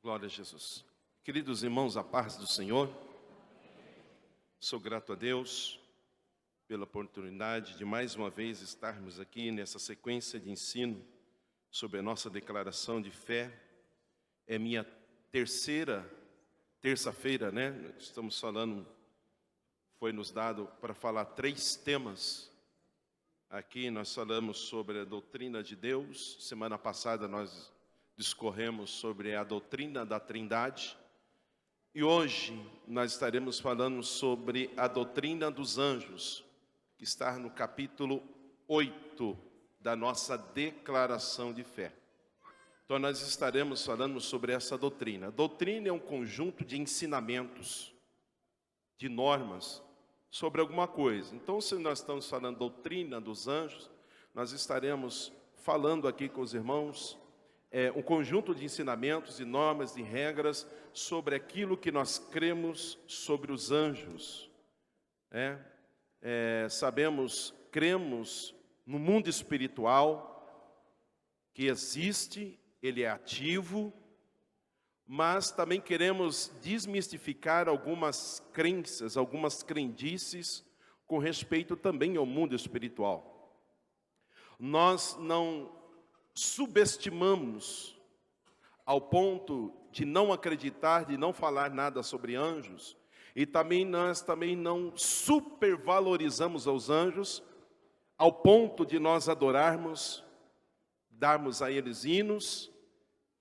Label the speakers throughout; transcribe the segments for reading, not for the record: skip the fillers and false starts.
Speaker 1: Glória a Jesus. Queridos irmãos, a paz do Senhor. Sou grato a Deus pela oportunidade de mais uma vez estarmos aqui nessa sequência de ensino sobre a nossa declaração de fé. É minha terça-feira, né? Estamos falando, foi nos dado para falar 3 temas. Aqui nós falamos sobre a doutrina de Deus. Semana passada nós discorremos sobre a doutrina da Trindade. E hoje nós estaremos falando sobre a doutrina dos anjos, que está no capítulo 8 da nossa declaração de fé. Então nós estaremos falando sobre essa doutrina. A doutrina é um conjunto de ensinamentos, de normas, sobre alguma coisa. Então, se nós estamos falando doutrina dos anjos, nós estaremos falando aqui com os irmãos um conjunto de ensinamentos, de normas, de regras sobre aquilo que nós cremos sobre os anjos. Cremos no mundo espiritual que existe, ele é ativo, mas também queremos desmistificar algumas crenças, algumas crendices com respeito também ao mundo espiritual. Nós não subestimamos ao ponto de não acreditar, de não falar nada sobre anjos, e nós também não supervalorizamos aos anjos ao ponto de nós adorarmos, darmos a eles hinos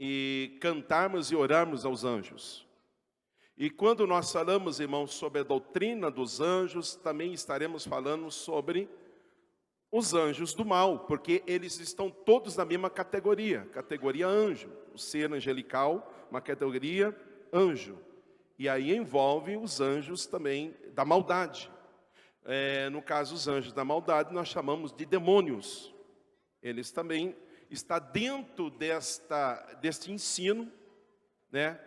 Speaker 1: e cantarmos e orarmos aos anjos. E quando nós falamos, irmãos, sobre a doutrina dos anjos, também estaremos falando sobre os anjos do mal, porque eles estão todos na mesma categoria anjo, o ser angelical, uma categoria anjo, e aí envolve os anjos também da maldade. No caso, os anjos da maldade nós chamamos de demônios. Eles também estão dentro deste ensino, né,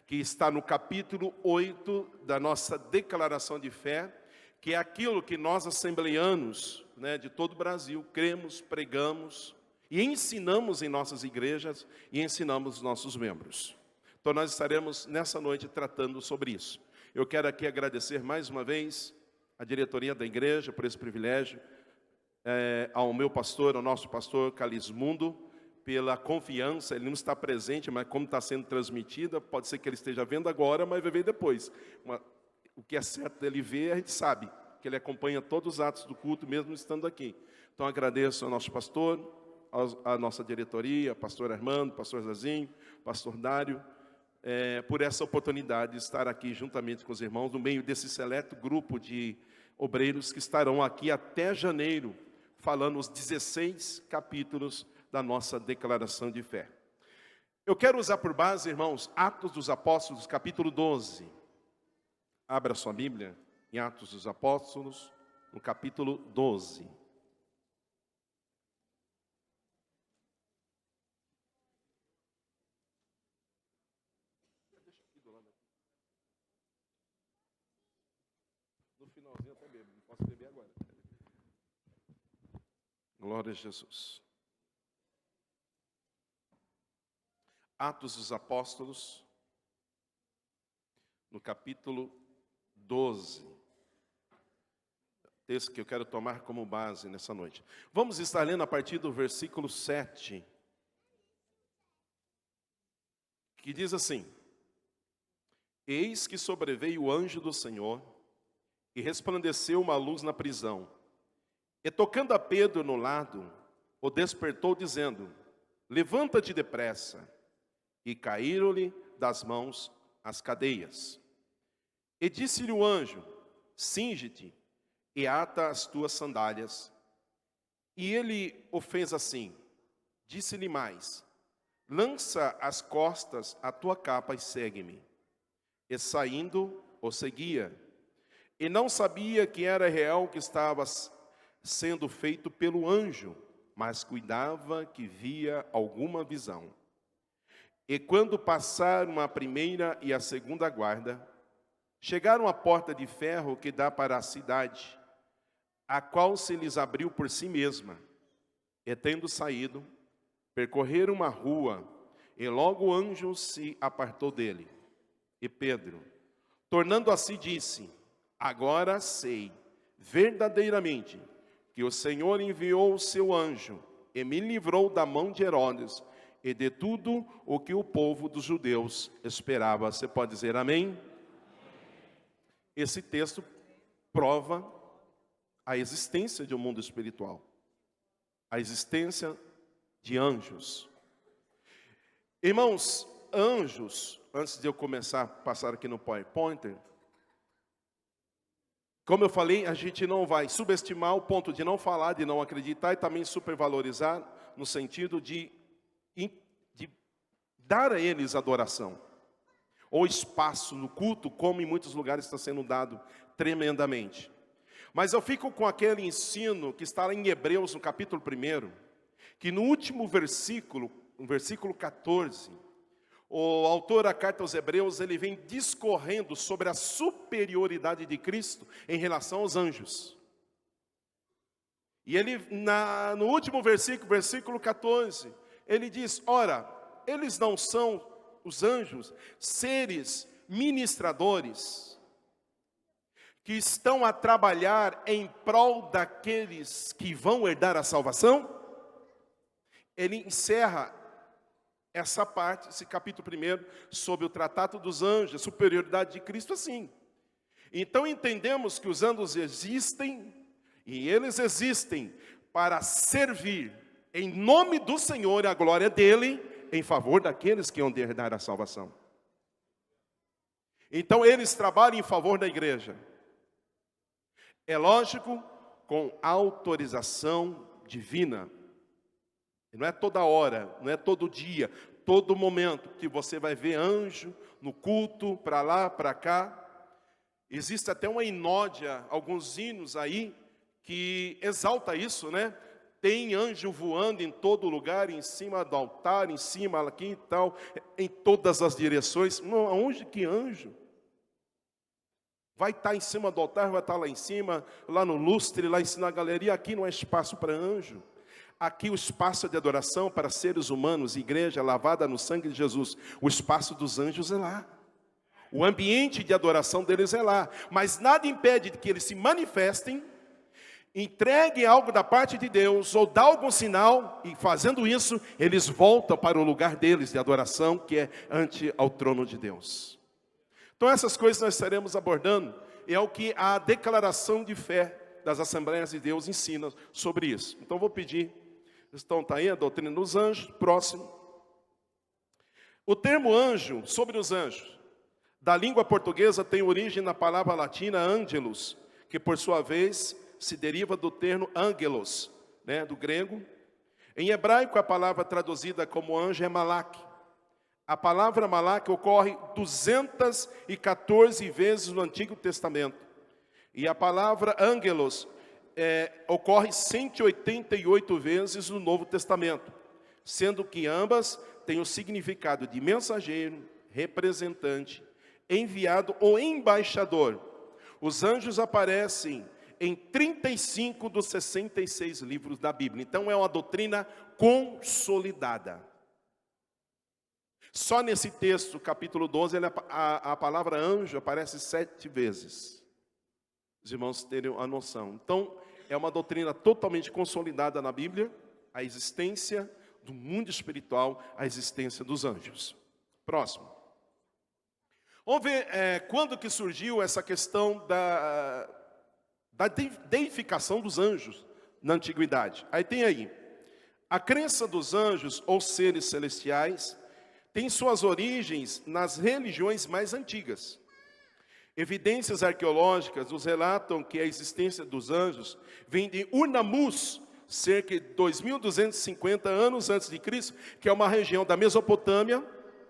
Speaker 1: que está no capítulo 8 da nossa declaração de fé, que é aquilo que nós assembleanos, né, de todo o Brasil, cremos, pregamos e ensinamos em nossas igrejas e ensinamos os nossos membros. Então nós estaremos nessa noite tratando sobre isso. Eu quero aqui agradecer mais uma vez a diretoria da igreja por esse privilégio, ao meu pastor, ao nosso pastor Calismundo, pela confiança. Ele não está presente, mas como está sendo transmitida, pode ser que ele esteja vendo agora, mas vai ver depois. O que é certo dele ver, a gente sabe, que ele acompanha todos os atos do culto, mesmo estando aqui. Então agradeço ao nosso pastor, à nossa diretoria, pastor Armando, pastor Zazinho, pastor Dário, por essa oportunidade de estar aqui juntamente com os irmãos, no meio desse seleto grupo de obreiros que estarão aqui até janeiro, falando os 16 capítulos da nossa declaração de fé. Eu quero usar por base, irmãos, Atos dos Apóstolos, capítulo 12. Abra sua Bíblia em Atos dos Apóstolos, no capítulo 12. No finalzinho até bebo, não posso beber agora. Glória a Jesus. Atos dos Apóstolos, no capítulo 12. Texto que eu quero tomar como base nessa noite. Vamos estar lendo a partir do versículo 7. Que diz assim: Eis que sobreveio o anjo do Senhor, e resplandeceu uma luz na prisão. E tocando a Pedro no lado, o despertou, dizendo: Levanta-te depressa. E caíram-lhe das mãos as cadeias. E disse-lhe o anjo: Cinge-te e ata as tuas sandálias. E ele o fez assim. Disse-lhe mais: Lança às costas a tua capa e segue-me. E saindo, o seguia. E não sabia que era real o que estava sendo feito pelo anjo, mas cuidava que via alguma visão. E quando passaram a primeira e a segunda guarda, chegaram à porta de ferro que dá para a cidade, a qual se lhes abriu por si mesma. E tendo saído, percorreram uma rua, E logo o anjo se apartou dele. E Pedro, tornando a si, disse: agora sei verdadeiramente que o Senhor enviou o seu anjo e me livrou da mão de Herodes e de tudo o que o povo dos judeus esperava. Você pode dizer amém? Esse texto prova a existência de um mundo espiritual, a existência de anjos. Irmãos, anjos, antes de eu começar a passar aqui no PowerPoint, como eu falei, a gente não vai subestimar o ponto de não falar, de não acreditar e também supervalorizar no sentido de dar a eles adoração, ou espaço no culto, como em muitos lugares está sendo dado tremendamente. Mas eu fico com aquele ensino que está lá em Hebreus, no capítulo 1, que no último versículo, no versículo 14, o autor da carta aos Hebreus, ele vem discorrendo sobre a superioridade de Cristo em relação aos anjos. E ele, no último versículo, versículo 14, ele diz: ora, eles não são, os anjos, seres ministradores, que estão a trabalhar em prol daqueles que vão herdar a salvação? Ele encerra essa parte, esse capítulo 1, sobre o tratado dos anjos, a superioridade de Cristo, assim. Então entendemos que os anjos existem, e eles existem para servir em nome do Senhor e a glória dele, em favor daqueles que hão de herdar a salvação. Então eles trabalham em favor da igreja. É lógico, com autorização divina. Não é toda hora, não é todo dia, todo momento que você vai ver anjo no culto, para lá, para cá. Existe até uma inódia, alguns hinos aí, que exalta isso, né? Tem anjo voando em todo lugar, em cima do altar, em cima aqui e tal, em todas as direções. Não, aonde que anjo? Vai estar em cima do altar, vai estar lá em cima, lá no lustre, lá em cima na galeria. Aqui não é espaço para anjo. Aqui o espaço de adoração para seres humanos, igreja lavada no sangue de Jesus. O espaço dos anjos é lá. O ambiente de adoração deles é lá. Mas nada impede que eles se manifestem, entreguem algo da parte de Deus, ou dá algum sinal, e fazendo isso, eles voltam para o lugar deles de adoração, que é ante ao trono de Deus. Então essas coisas nós estaremos abordando, e é o que a declaração de fé das Assembleias de Deus ensina sobre isso. Então vou pedir, está aí a doutrina dos anjos, próximo. O termo anjo, sobre os anjos, da língua portuguesa tem origem na palavra latina angelus, que por sua vez se deriva do termo angelos, né, do grego. Em hebraico a palavra traduzida como anjo é malak. A palavra malak ocorre 214 vezes no Antigo Testamento. E a palavra angelos ocorre 188 vezes no Novo Testamento, sendo que ambas têm o significado de mensageiro, representante, enviado ou embaixador. Os anjos aparecem em 35 dos 66 livros da Bíblia. Então é uma doutrina consolidada. Só nesse texto, capítulo 12, a palavra anjo aparece 7 vezes. Os irmãos terem a noção. Então, é uma doutrina totalmente consolidada na Bíblia, a existência do mundo espiritual, a existência dos anjos. Próximo. Vamos ver quando que surgiu essa questão da deificação dos anjos na antiguidade. Aí tem aí, a crença dos anjos ou seres celestiais tem suas origens nas religiões mais antigas. Evidências arqueológicas nos relatam que a existência dos anjos vem de Ur-Nammus, cerca de 2.250 anos antes de Cristo, que é uma região da Mesopotâmia,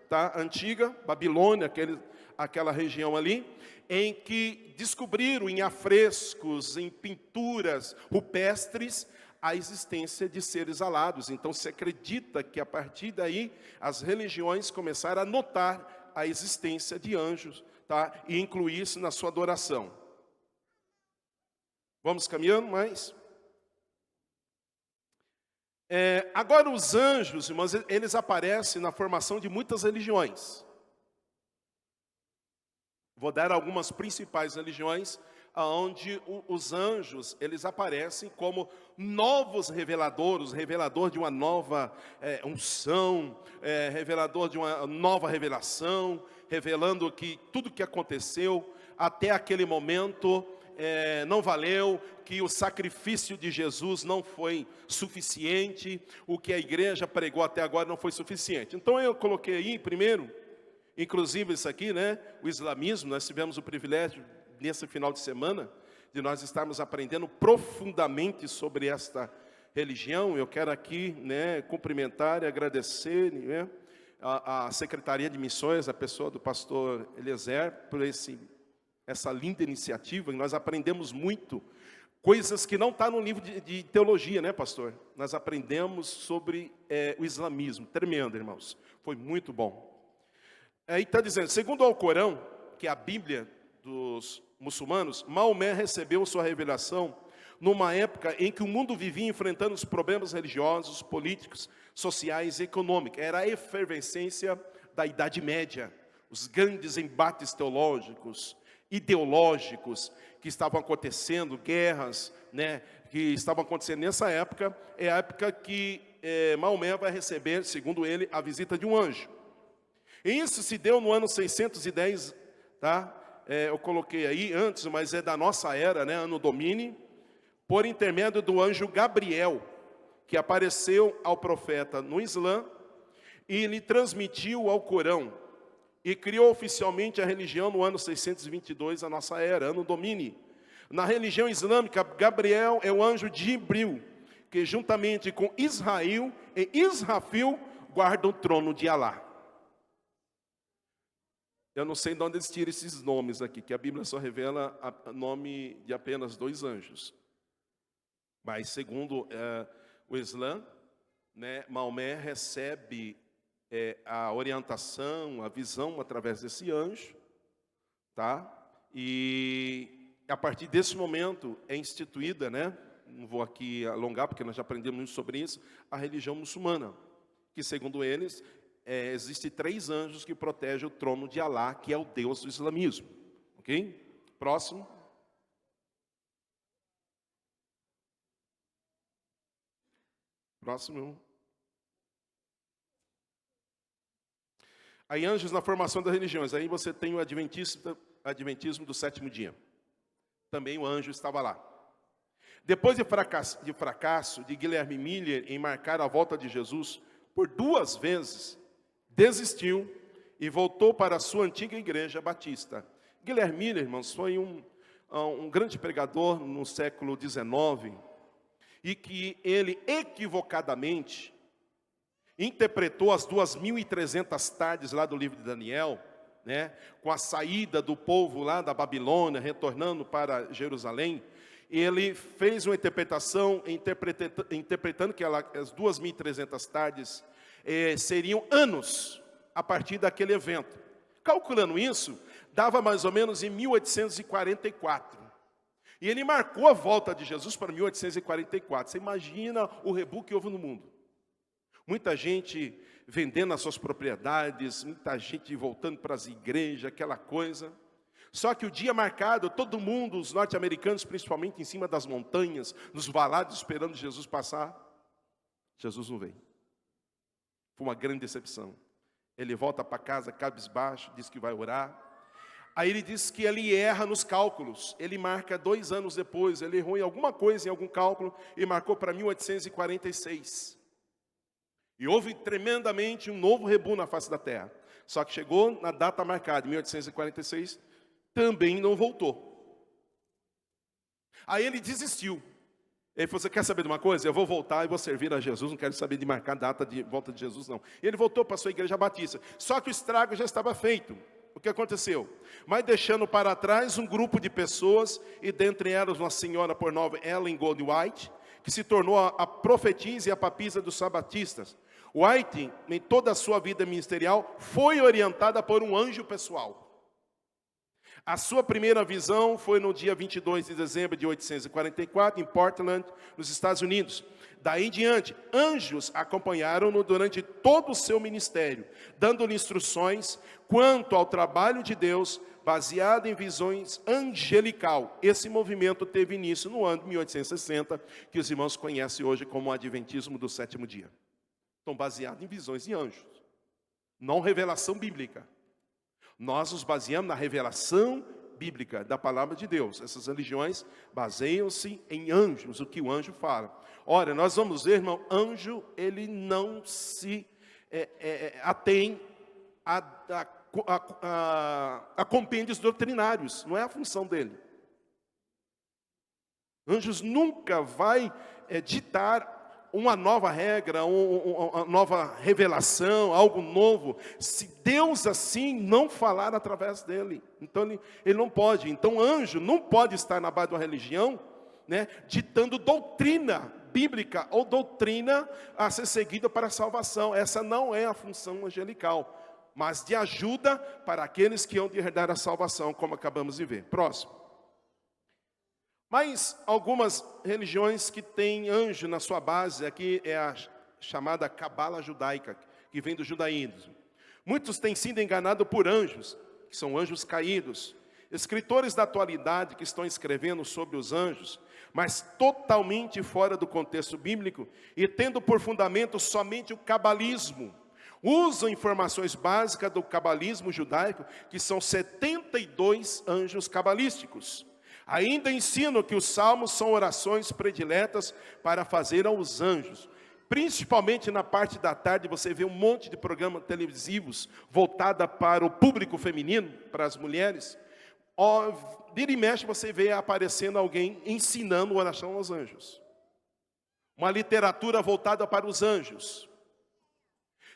Speaker 1: tá, antiga, Babilônia, aquela região ali, em que descobriram em afrescos, em pinturas rupestres, a existência de seres alados. Então se acredita que a partir daí as religiões começaram a notar a existência de anjos, tá? E incluir isso na sua adoração. Vamos caminhando mais? Agora os anjos, irmãos, eles aparecem na formação de muitas religiões. Vou dar algumas principais religiões, onde os anjos, eles aparecem como novos reveladores, revelador de uma nova unção, revelador de uma nova revelação, revelando que tudo que aconteceu até aquele momento não valeu, que o sacrifício de Jesus não foi suficiente, o que a igreja pregou até agora não foi suficiente. Então eu coloquei aí primeiro, inclusive isso aqui, né, o islamismo. Nós tivemos o privilégio nesse final de semana de nós estarmos aprendendo profundamente sobre esta religião. Eu quero aqui, né, cumprimentar e agradecer, né, a Secretaria de Missões, a pessoa do pastor Eliezer, por essa linda iniciativa. E nós aprendemos muito, coisas que não estão no livro de teologia, né, pastor? Nós aprendemos sobre o islamismo. Tremendo, irmãos. Foi muito bom. Aí está dizendo, segundo o Alcorão, que é a Bíblia dos muçulmanos, Maomé recebeu sua revelação numa época em que o mundo vivia enfrentando os problemas religiosos, políticos, sociais e econômicos. Era a efervescência da Idade Média, os grandes embates teológicos, ideológicos que estavam acontecendo, guerras, né, que estavam acontecendo nessa época. É a época que Maomé vai receber, segundo ele, a visita de um anjo. E isso se deu no ano 610, tá? Eu coloquei aí antes, mas é da nossa era, né, ano Domini, por intermédio do anjo Gabriel, que apareceu ao profeta no Islã e lhe transmitiu ao Corão, e criou oficialmente a religião no ano 622, a nossa era, ano Domini. Na religião islâmica, Gabriel é o anjo de Jibril, que juntamente com Israel e Israfil guarda o trono de Alá. Eu não sei de onde eles tiram esses nomes aqui, que a Bíblia só revela o nome de apenas 2 anjos. Mas segundo o Islã, né, Maomé recebe a orientação, a visão através desse anjo, tá? E a partir desse momento é instituída, né, não vou aqui alongar porque nós já aprendemos muito sobre isso, a religião muçulmana, que segundo eles, existem 3 anjos que protegem o trono de Alá, que é o Deus do islamismo. Ok? Próximo. Próximo. Aí anjos na formação das religiões. Aí você tem o adventismo do 7º dia. Também o anjo estava lá. Depois de fracasso de Guilherme Miller em marcar a volta de Jesus por 2 vezes, desistiu e voltou para a sua antiga igreja batista. Guilherme Miller, irmãos, foi um grande pregador no século XIX, e que ele equivocadamente interpretou as 2.300 tardes lá do livro de Daniel, né, com a saída do povo lá da Babilônia, retornando para Jerusalém. Ele fez uma interpretação, interpretando que as 2.300 tardes seriam anos a partir daquele evento. Calculando isso, dava mais ou menos em 1844. E ele marcou a volta de Jesus para 1844. Você imagina o rebu que houve no mundo. Muita gente vendendo as suas propriedades, muita gente voltando para as igrejas, aquela coisa. Só que o dia marcado, todo mundo, os norte-americanos, principalmente em cima das montanhas, nos valados, esperando Jesus passar. Jesus não veio. Foi uma grande decepção. Ele volta para casa cabisbaixo, diz que vai orar. Aí ele diz que ele erra nos cálculos. Ele marca 2 anos depois. Ele errou em alguma coisa, em algum cálculo, e marcou para 1846. E houve tremendamente um novo rebu na face da terra. Só que chegou na data marcada, 1846, também não voltou. Aí ele desistiu. Ele falou, você quer saber de uma coisa? Eu vou voltar e vou servir a Jesus, não quero saber de marcar a data de volta de Jesus, não. E ele voltou para a sua igreja batista. Só que o estrago já estava feito. O que aconteceu? Mas deixando para trás um grupo de pessoas, e dentre elas uma senhora por nome Ellen Goldwhite, que se tornou a profetisa e a papisa dos sabatistas. White, em toda a sua vida ministerial, foi orientada por um anjo pessoal. A sua primeira visão foi no dia 22 de dezembro de 1844, em Portland, nos Estados Unidos. Daí em diante, anjos acompanharam-no durante todo o seu ministério, dando-lhe instruções quanto ao trabalho de Deus, baseado em visões angelical. Esse movimento teve início no ano de 1860, que os irmãos conhecem hoje como o Adventismo do Sétimo Dia. Então, baseado em visões de anjos, não revelação bíblica. Nós nos baseamos na revelação bíblica da palavra de Deus. Essas religiões baseiam-se em anjos, o que o anjo fala. Ora, nós vamos ver, irmão, anjo, ele não se atém a compêndios doutrinários, não é a função dele. Anjos nunca vai ditar uma nova regra, uma nova revelação, algo novo, se Deus assim não falar através dele. Então ele não pode. Então anjo não pode estar na base de uma religião, né, ditando doutrina bíblica ou doutrina a ser seguida para a salvação. Essa não é a função angelical, mas de ajuda para aqueles que hão de herdar a salvação, como acabamos de ver. Próximo. Mas algumas religiões que têm anjo na sua base, aqui é a chamada cabala judaica, que vem do judaísmo. Muitos têm sido enganados por anjos, que são anjos caídos. Escritores da atualidade que estão escrevendo sobre os anjos, mas totalmente fora do contexto bíblico e tendo por fundamento somente o cabalismo. Usam informações básicas do cabalismo judaico, que são 72 anjos cabalísticos. Ainda ensino que os salmos são orações prediletas para fazer aos anjos. Principalmente na parte da tarde, você vê um monte de programas televisivos voltada para o público feminino, para as mulheres. Vira e mexe, você vê aparecendo alguém ensinando oração aos anjos. Uma literatura voltada para os anjos.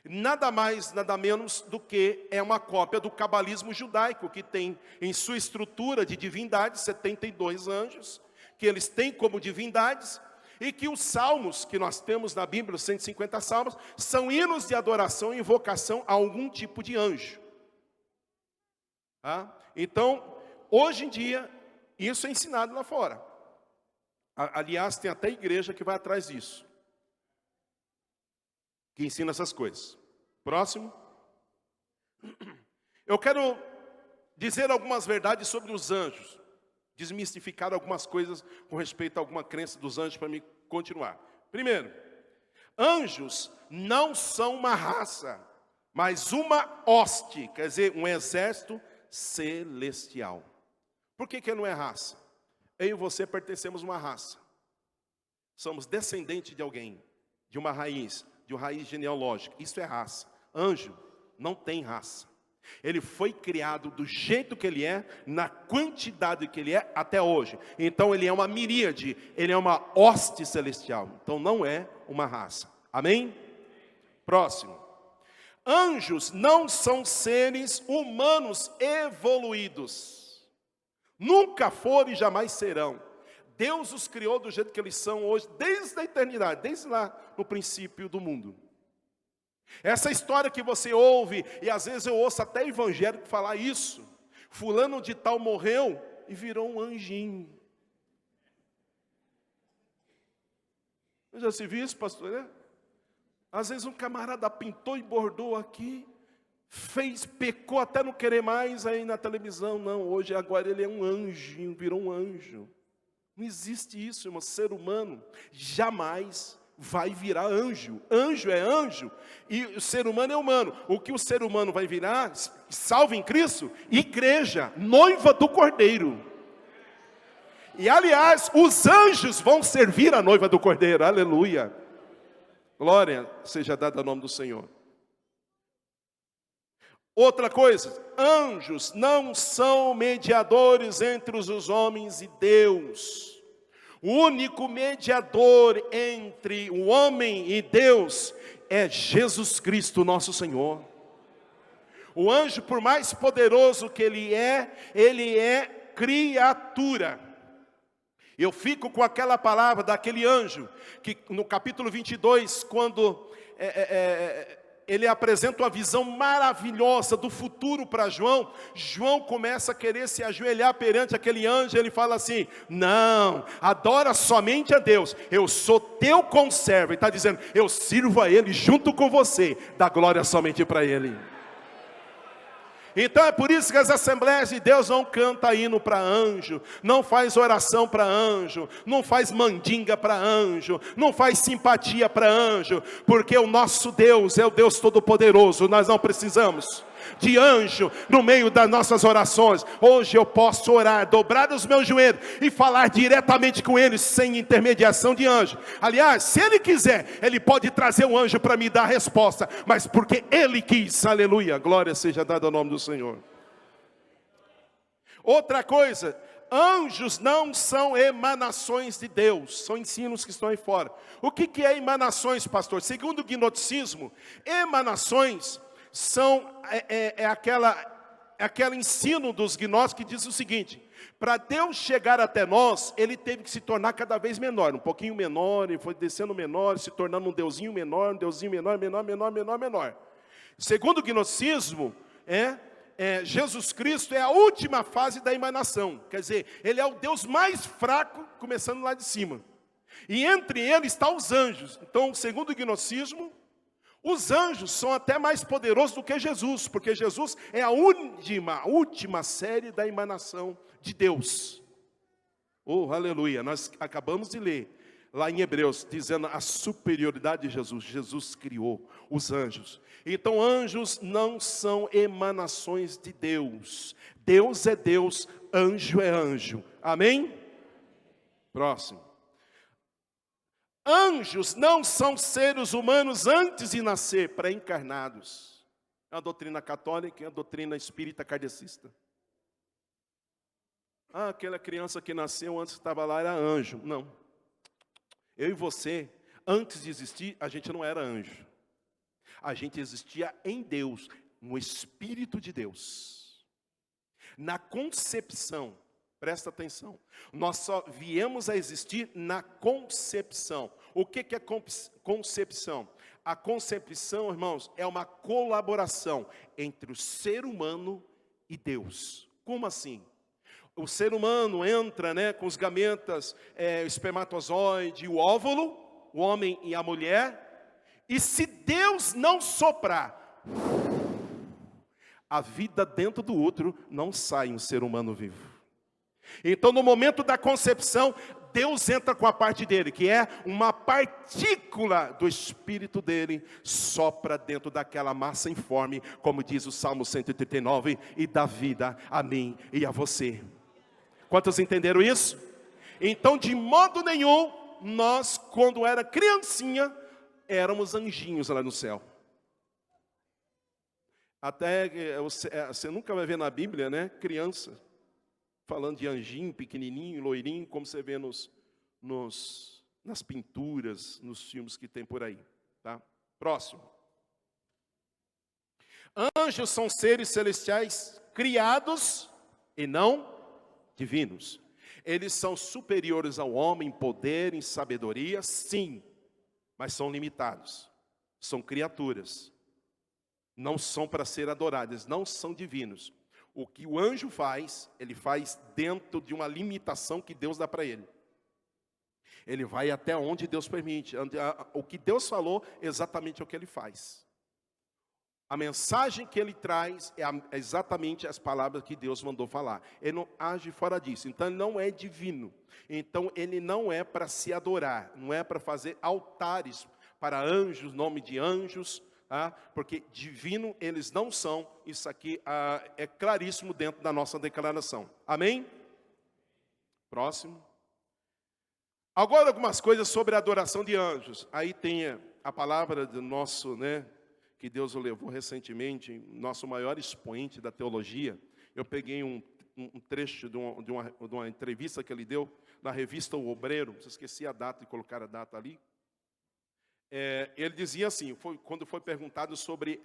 Speaker 1: Nada mais, nada menos do que é uma cópia do cabalismo judaico, que tem em sua estrutura de divindades 72 anjos, que eles têm como divindades, e que os salmos que nós temos na Bíblia, os 150 salmos, são hinos de adoração e invocação a algum tipo de anjo. Tá? Então, hoje em dia, isso é ensinado lá fora. Aliás, tem até igreja que vai atrás disso, que ensina essas coisas. Próximo. Eu quero dizer algumas verdades sobre os anjos, desmistificar algumas coisas com respeito a alguma crença dos anjos para me continuar. Primeiro, anjos não são uma raça, mas uma hoste, quer dizer, um exército celestial. Por que não é raça? Eu e você pertencemos a uma raça. Somos descendentes de alguém, de uma raiz genealógica. Isso é raça. Anjo não tem raça. Ele foi criado do jeito que ele é, na quantidade que ele é até hoje. Então ele é uma miríade, ele é uma hoste celestial. Então não é uma raça. Amém? Próximo. Anjos não são seres humanos evoluídos. Nunca foram e jamais serão. Deus os criou do jeito que eles são hoje, desde a eternidade, desde lá no princípio do mundo. Essa história que você ouve, e às vezes eu ouço até evangélico falar isso. Fulano de tal morreu e virou um anjinho. Eu já se viu isso, pastor? Às vezes um camarada pintou e bordou aqui, pecou até não querer mais aí na televisão. Não, hoje agora ele é um anjinho, virou um anjo. Não existe isso, irmão. Ser humano jamais vai virar anjo. Anjo é anjo e o ser humano é humano. O que o ser humano vai virar, salvo em Cristo, igreja, noiva do Cordeiro. E aliás, os anjos vão servir a noiva do Cordeiro. Aleluia. Glória seja dada ao nome do Senhor. Outra coisa, anjos não são mediadores entre os homens e Deus. O único mediador entre o homem e Deus é Jesus Cristo, nosso Senhor. O anjo, por mais poderoso que ele é criatura. Eu fico com aquela palavra daquele anjo, que no capítulo 22, quando ele apresenta uma visão maravilhosa do futuro para João. João começa a querer se ajoelhar perante aquele anjo. Ele fala assim: não, adora somente a Deus, eu sou teu conservo. Ele está dizendo, eu sirvo a Ele junto com você, dá glória somente para Ele. Então é por isso que as Assembleias de Deus não cantam hino para anjo, não faz oração para anjo, não faz mandinga para anjo, não faz simpatia para anjo, porque o nosso Deus é o Deus Todo-Poderoso. Nós não precisamos de anjo no meio das nossas orações. Hoje eu posso orar, dobrar os meus joelhos e falar diretamente com Ele, sem intermediação de anjo. Aliás, se Ele quiser, Ele pode trazer um anjo para me dar a resposta, mas porque Ele quis, aleluia, glória seja dada ao nome do Senhor. Outra coisa, anjos não são emanações de Deus, são ensinos que estão aí fora. O que é emanações, pastor? Segundo o gnosticismo, emanações são aquele ensino dos gnósticos que diz o seguinte: para Deus chegar até nós, Ele teve que se tornar cada vez menor, um pouquinho menor, e foi descendo menor, se tornando um deusinho menor, menor. Segundo o gnosticismo, Jesus Cristo é a última fase da emanação, quer dizer, Ele é o Deus mais fraco, começando lá de cima, e entre Ele estão os anjos. Então, segundo o gnosticismo, os anjos são até mais poderosos do que Jesus, porque Jesus é a última série da emanação de Deus. Oh, aleluia, nós acabamos de ler lá em Hebreus, dizendo a superioridade de Jesus. Jesus criou os anjos. Então anjos não são emanações de Deus. Deus é Deus, anjo é anjo. Amém? Próximo. Anjos não são seres humanos antes de nascer, pré-encarnados. É uma doutrina católica, é uma doutrina espírita kardecista. Aquela criança que nasceu antes que estava lá era anjo. Não. Eu e você, antes de existir, a gente não era anjo. A gente existia em Deus, no Espírito de Deus. Na concepção. Presta atenção, nós só viemos a existir na concepção. O que é concepção? A concepção, irmãos, é uma colaboração entre o ser humano e Deus. Como assim? O ser humano entra, com os gametas, o espermatozoide, o óvulo, o homem e a mulher, e se Deus não soprar, a vida dentro do útero não sai um ser humano vivo. Então, no momento da concepção, Deus entra com a parte dele, que é uma partícula do Espírito dele, sopra dentro daquela massa informe, como diz o Salmo 139, e dá vida a mim e a você. Quantos entenderam isso? Então, de modo nenhum, nós, quando era criancinha, éramos anjinhos lá no céu. Até, você nunca vai ver na Bíblia, criança falando de anjinho, pequenininho, loirinho, como você vê nas pinturas, nos filmes que tem por aí. Tá? Próximo. Anjos são seres celestiais criados e não divinos. Eles são superiores ao homem em poder, em sabedoria, sim, mas são limitados. São criaturas. Não são para ser adoradas, não são divinos. O que o anjo faz, ele faz dentro de uma limitação que Deus dá para ele. Ele vai até onde Deus permite. O que Deus falou, exatamente é o que ele faz. A mensagem que ele traz é exatamente as palavras que Deus mandou falar. Ele não age fora disso. Então ele não é divino. Então ele não é para se adorar. Não é para fazer altares para anjos, nome de anjos. Porque divino eles não são. Isso aqui é claríssimo dentro da nossa declaração. Amém? Próximo. Agora algumas coisas sobre a adoração de anjos. Aí tem a palavra do nosso, que Deus o levou recentemente, nosso maior expoente da teologia. Eu peguei um trecho de uma entrevista que ele deu na revista O Obreiro. Se esqueci a data e colocar a data ali. Ele dizia assim, quando foi perguntado sobre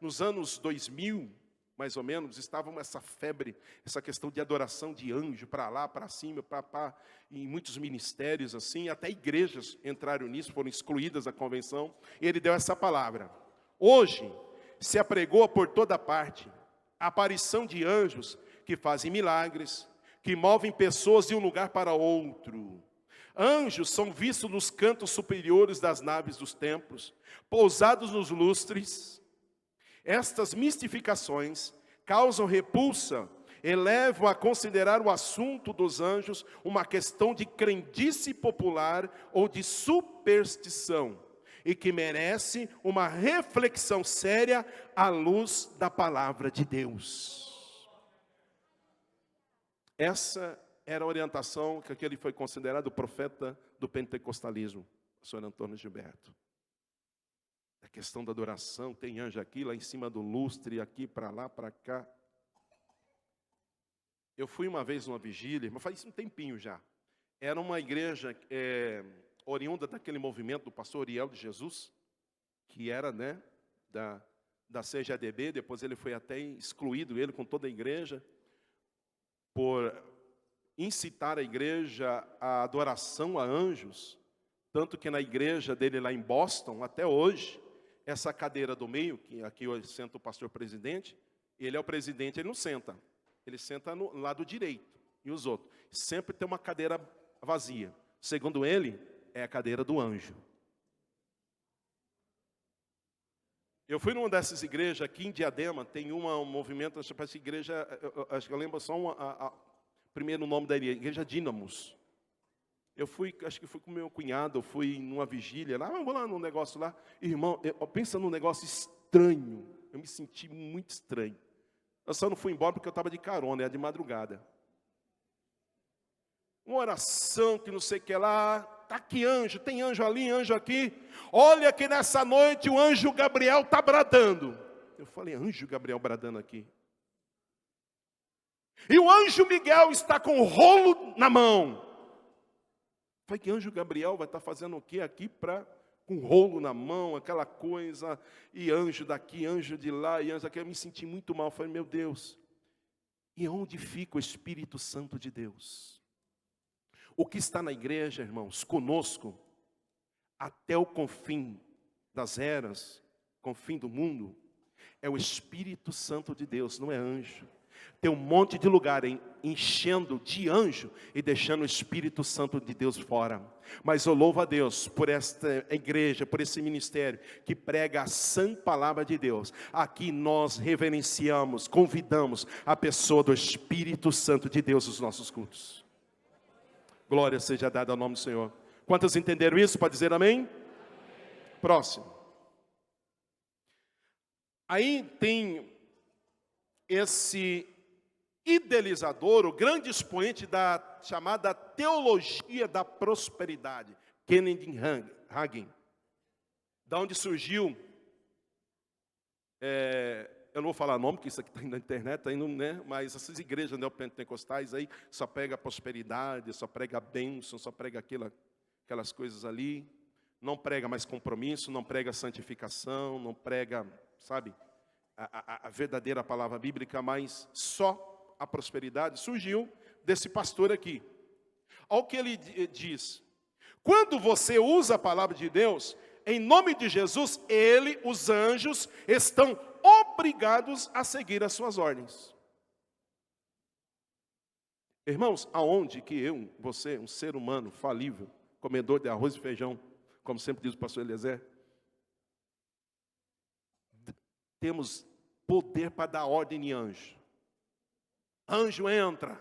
Speaker 1: nos anos 2000, mais ou menos, estava essa febre, essa questão de adoração de anjo, para lá, para cima, em muitos ministérios, assim, até igrejas entraram nisso, foram excluídas da convenção, e ele deu essa palavra: Hoje, se apregoa por toda parte a aparição de anjos que fazem milagres, que movem pessoas de um lugar para outro. Anjos são vistos nos cantos superiores das naves dos templos, pousados nos lustres. Estas mistificações causam repulsa e levam a considerar o assunto dos anjos uma questão de crendice popular ou de superstição, e que merece uma reflexão séria à luz da palavra de Deus. Essa era a orientação que aquele foi considerado o profeta do pentecostalismo, o senhor Antônio Gilberto. A questão da adoração, tem anjo aqui, lá em cima do lustre, aqui, para lá, para cá. Eu fui uma vez numa vigília, mas faz um tempinho já. Era uma igreja oriunda daquele movimento do pastor Ariel de Jesus, que era, né, da CGADB, depois ele foi até excluído, ele com toda a igreja, por incitar a igreja à adoração a anjos, tanto que na igreja dele lá em Boston, até hoje, essa cadeira do meio, que aqui hoje senta o pastor presidente, ele é o presidente, ele não senta, ele senta no lado direito, e os outros, sempre tem uma cadeira vazia, segundo ele, é a cadeira do anjo. Eu fui numa dessas igrejas aqui em Diadema, tem um movimento, essa igreja, acho que eu lembro só primeiro nome da igreja Dínamos. Eu fui, acho que fui com meu cunhado, eu fui numa vigília, lá, vou lá num negócio lá, irmão, pensa num negócio estranho, eu me senti muito estranho. Eu só não fui embora porque eu estava de carona, era de madrugada. Uma oração que não sei o que lá, tá aqui anjo, tem anjo ali, anjo aqui. Olha que nessa noite o anjo Gabriel está bradando. Eu falei, anjo Gabriel bradando aqui. E o anjo Miguel está com o rolo na mão. Eu falei, que anjo Gabriel vai estar fazendo o quê aqui com rolo na mão, aquela coisa, e anjo daqui, anjo de lá, e anjo daqui. Eu me senti muito mal, eu falei, meu Deus, e onde fica o Espírito Santo de Deus? O que está na igreja, irmãos, conosco, até o confim das eras, confim do mundo, é o Espírito Santo de Deus, não é anjo. Tem um monte de lugar enchendo de anjo e deixando o Espírito Santo de Deus fora. Mas eu louvo a Deus por esta igreja, por esse ministério que prega a sã palavra de Deus. Aqui nós reverenciamos, convidamos a pessoa do Espírito Santo de Deus nos nossos cultos. Glória seja dada ao nome do Senhor. Quantos entenderam isso? Pode dizer amém? Amém. Próximo. Aí tem esse idealizador, o grande expoente da chamada teologia da prosperidade, Kenneth Hagin. Da onde surgiu, eu não vou falar nome, porque isso aqui está na internet, tá indo, né? Mas essas igrejas neopentecostais aí só prega a prosperidade, só prega a bênção, só prega aquelas coisas ali. Não prega mais compromisso, não prega santificação, não prega, sabe, a verdadeira palavra bíblica, mas só a prosperidade. Surgiu desse pastor aqui. Olha o que ele diz. Quando você usa a palavra de Deus, em nome de Jesus, os anjos, estão obrigados a seguir as suas ordens. Irmãos, aonde que você, um ser humano falível, comedor de arroz e feijão, como sempre diz o pastor Eliezer, temos poder para dar ordem em anjo. Anjo entra.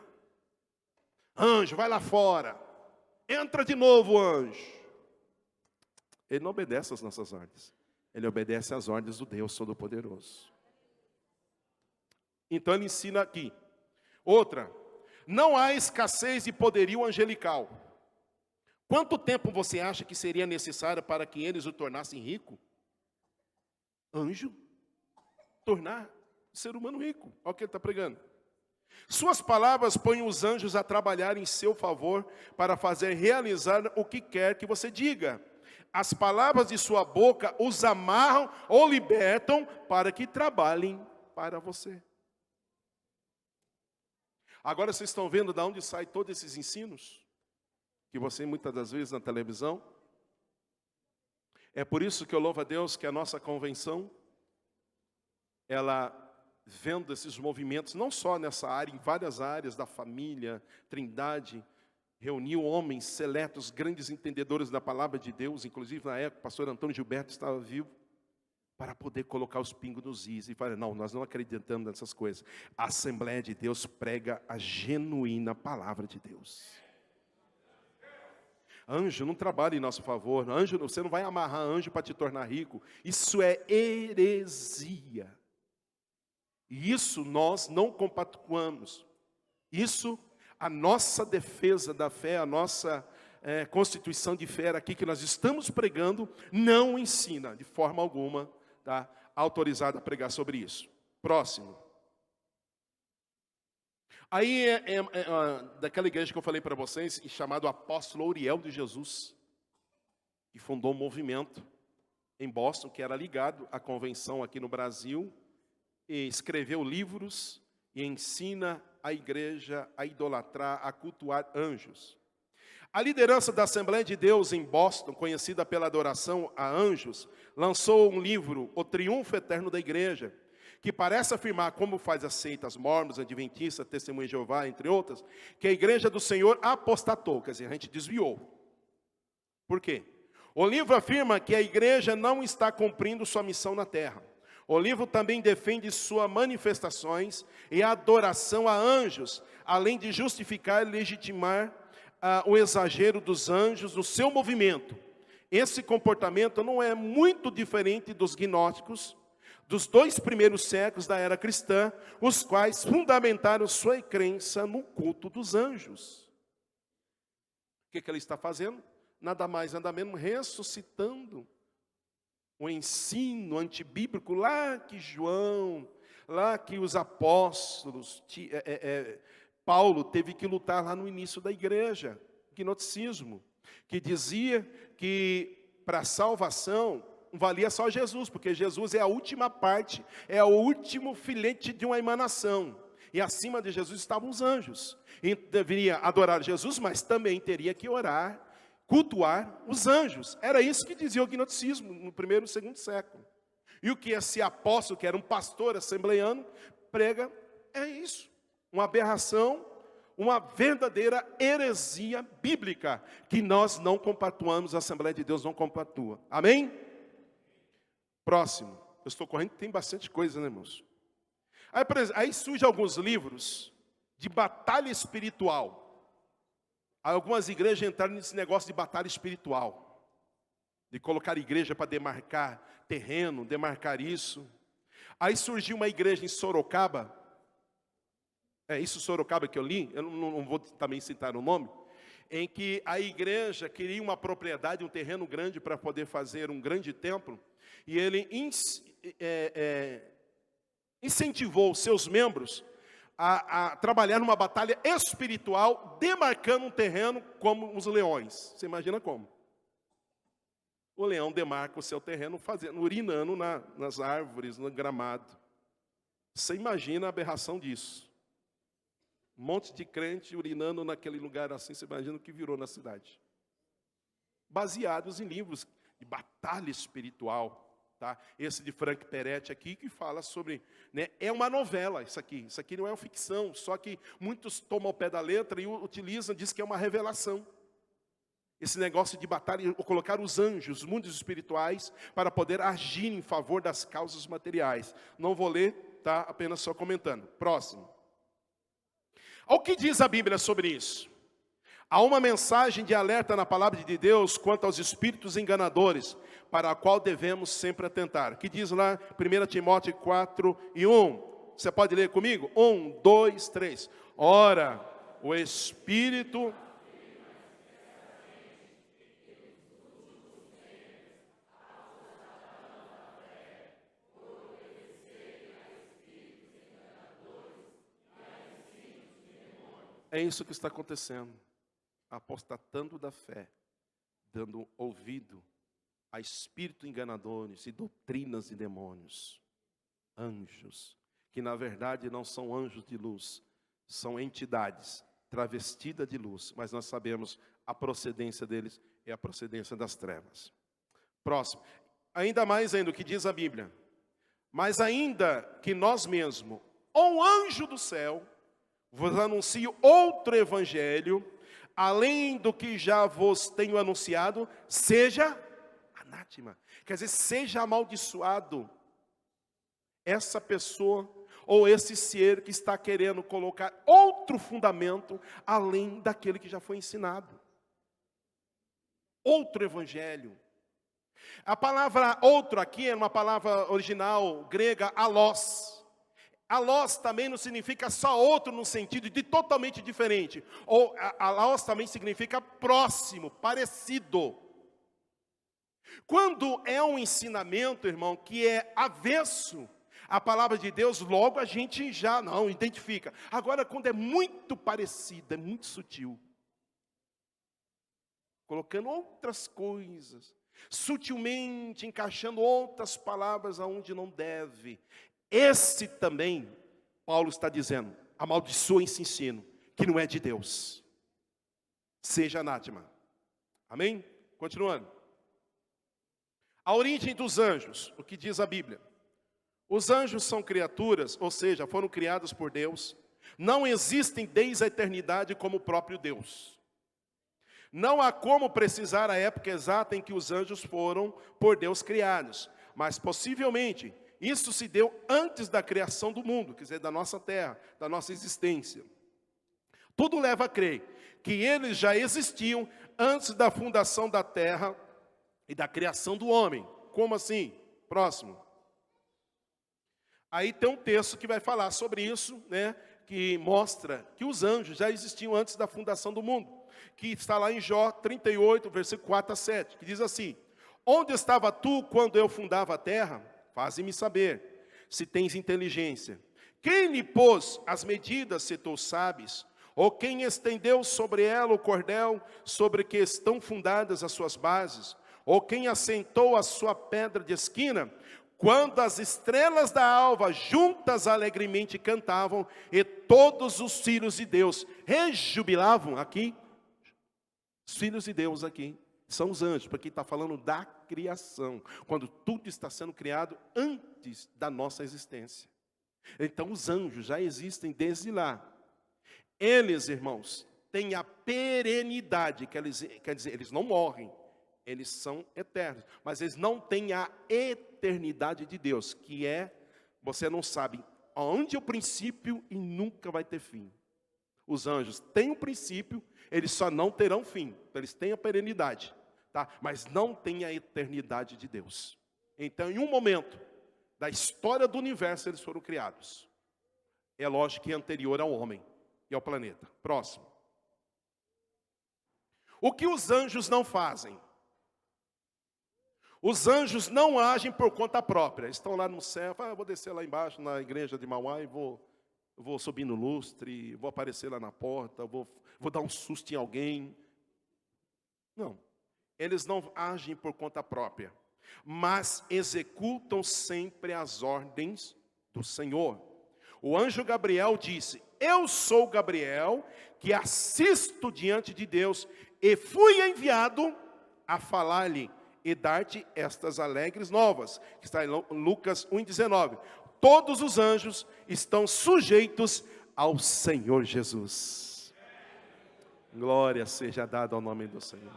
Speaker 1: Anjo, vai lá fora. Entra de novo, anjo. Ele não obedece às nossas ordens. Ele obedece às ordens do Deus Todo-Poderoso. Então ele ensina aqui. Outra, não há escassez de poderio angelical. Quanto tempo você acha que seria necessário para que eles o tornassem rico? Anjo? Tornar o ser humano rico. Olha o que ele está pregando. Suas palavras põem os anjos a trabalhar em seu favor para fazer realizar o que quer que você diga. As palavras de sua boca os amarram ou libertam para que trabalhem para você. Agora vocês estão vendo de onde saem todos esses ensinos? Que você muitas das vezes na televisão. É por isso que eu louvo a Deus que a nossa convenção ela vendo esses movimentos, não só nessa área, em várias áreas da família, Trindade, reuniu homens seletos, grandes entendedores da palavra de Deus, inclusive na época o pastor Antônio Gilberto estava vivo, para poder colocar os pingos nos is e falar, não, nós não acreditamos nessas coisas. A Assembleia de Deus prega a genuína palavra de Deus. Anjo não trabalha em nosso favor. Anjo, você não vai amarrar anjo para te tornar rico. Isso é heresia. E isso nós não compactuamos. Isso, a nossa defesa da fé, a nossa constituição de fé aqui que nós estamos pregando, não ensina de forma alguma, tá, autorizado a pregar sobre isso. Próximo. Aí daquela igreja que eu falei para vocês, chamado Apóstolo Uriel de Jesus, que fundou um movimento em Boston, que era ligado à convenção aqui no Brasil, e escreveu livros e ensina a igreja a idolatrar, a cultuar anjos. A liderança da Assembleia de Deus em Boston, conhecida pela adoração a anjos, lançou um livro, O Triunfo Eterno da Igreja, que parece afirmar, como faz as seitas mormons, adventistas, testemunha de Jeová, entre outras, que a igreja do Senhor apostatou, quer dizer, a gente desviou. Por quê? O livro afirma que a igreja não está cumprindo sua missão na terra. O livro também defende suas manifestações e adoração a anjos, além de justificar e legitimar o exagero dos anjos no seu movimento. Esse comportamento não é muito diferente dos gnósticos, dos 2 primeiros séculos da era cristã, os quais fundamentaram sua crença no culto dos anjos. O que ele está fazendo? Nada mais, nada menos, ressuscitando o ensino antibíblico lá que João, lá que os apóstolos, Paulo teve que lutar lá no início da igreja, gnosticismo, que dizia que para a salvação valia só Jesus, porque Jesus é a última parte, é o último filete de uma emanação. E acima de Jesus estavam os anjos. E deveria adorar Jesus, mas também teria que orar, cultuar os anjos. Era isso que dizia o gnosticismo no 1º e 2º século. E o que esse apóstolo, que era um pastor assembleiano, prega é isso. Uma aberração, uma verdadeira heresia bíblica, que nós não compactuamos, a Assembleia de Deus não compactua. Amém? Próximo. Eu estou correndo, tem bastante coisa, né, irmãos? Aí surgem alguns livros de batalha espiritual. Algumas igrejas entraram nesse negócio de batalha espiritual. De colocar igreja para demarcar terreno, demarcar isso. Aí surgiu uma igreja em Sorocaba. É isso, Sorocaba, que eu li. Eu não vou também citar o nome. Em que a igreja queria uma propriedade, um terreno grande para poder fazer um grande templo. E ele incentivou seus membros a trabalhar numa batalha espiritual, demarcando um terreno como os leões. Você imagina como? O leão demarca o seu terreno urinando nas árvores, no gramado. Você imagina a aberração disso. Um monte de crente urinando naquele lugar assim, você imagina o que virou na cidade. Baseados em livros de batalha espiritual. Tá? Esse de Frank Peretti aqui, que fala sobre, né, é uma novela isso aqui não é uma ficção, só que muitos tomam o pé da letra e utilizam, diz que é uma revelação. Esse negócio de batalha, colocar os anjos, os mundos espirituais, para poder agir em favor das causas materiais. Não vou ler, tá? Apenas só comentando. Próximo. O que diz a Bíblia sobre isso? Há uma mensagem de alerta na palavra de Deus quanto aos espíritos enganadores, para a qual devemos sempre atentar. Que diz lá, 1 Timóteo 4:1. Você pode ler comigo? 1, 2, 3. Ora, o Espírito... É isso que está acontecendo. Apostatando da fé, dando ouvido a espíritos enganadores e doutrinas de demônios, anjos, que na verdade não são anjos de luz, são entidades travestidas de luz, mas nós sabemos a procedência deles é a procedência das trevas. Próximo, ainda mais ainda o que diz a Bíblia, Mas ainda que nós mesmos, ou um anjo do céu, vos anuncio outro evangelho, além do que já vos tenho anunciado, seja anátema. Quer dizer, seja amaldiçoado essa pessoa ou esse ser que está querendo colocar outro fundamento além daquele que já foi ensinado. Outro evangelho. A palavra outro aqui é uma palavra original grega, alós. Alós também não significa só outro no sentido de totalmente diferente. Ou alós também significa próximo, parecido. Quando é um ensinamento, irmão, que é avesso à palavra de Deus, logo a gente já não identifica. Agora, quando é muito parecido, é muito sutil, colocando outras coisas, sutilmente encaixando outras palavras aonde não deve, esse também, Paulo está dizendo, amaldiçoa esse ensino, que não é de Deus. Seja anátema. Amém? Continuando. A origem dos anjos, o que diz a Bíblia? Os anjos são criaturas, ou seja, foram criados por Deus. Não existem desde a eternidade como o próprio Deus. Não há como precisar a época exata em que os anjos foram por Deus criados. Mas possivelmente, isso se deu antes da criação do mundo, quer dizer, da nossa terra, da nossa existência. Tudo leva a crer que eles já existiam antes da fundação da terra e da criação do homem. Como assim? Próximo. Aí tem um texto que vai falar sobre isso, né? Que mostra que os anjos já existiam antes da fundação do mundo. Que está lá em Jó 38, versículo 4 a 7, que diz assim: onde estava tu quando eu fundava a terra? Faze-me saber, se tens inteligência. Quem lhe pôs as medidas, se tu sabes? Ou quem estendeu sobre ela o cordel, sobre que estão fundadas as suas bases? Ou quem assentou a sua pedra de esquina? Quando as estrelas da alva juntas alegremente cantavam, e todos os filhos de Deus rejubilavam aqui. Os filhos de Deus aqui são os anjos, porque está falando da criação, quando tudo está sendo criado antes da nossa existência. Então os anjos já existem desde lá. Eles, irmãos, têm a perenidade, quer dizer, eles não morrem, eles são eternos, mas eles não têm a eternidade de Deus, que é, você não sabe onde é o princípio e nunca vai ter fim. Os anjos têm um princípio, eles só não terão fim, eles têm a perenidade, tá? Mas não têm a eternidade de Deus. Então, em um momento da história do universo, eles foram criados. É lógico que é anterior ao homem e ao planeta. Próximo. O que os anjos não fazem? Os anjos não agem por conta própria. Estão lá no céu, eu vou descer lá embaixo na igreja de Mauá e vou subir no lustre, vou aparecer lá na porta, vou dar um susto em alguém. Não, eles não agem por conta própria, mas executam sempre as ordens do Senhor. O anjo Gabriel disse: eu sou Gabriel, que assisto diante de Deus, e fui enviado a falar-lhe e dar-te estas alegres novas, que está em Lucas 1,19. Todos os anjos estão sujeitos ao Senhor Jesus. Glória seja dada ao nome do Senhor.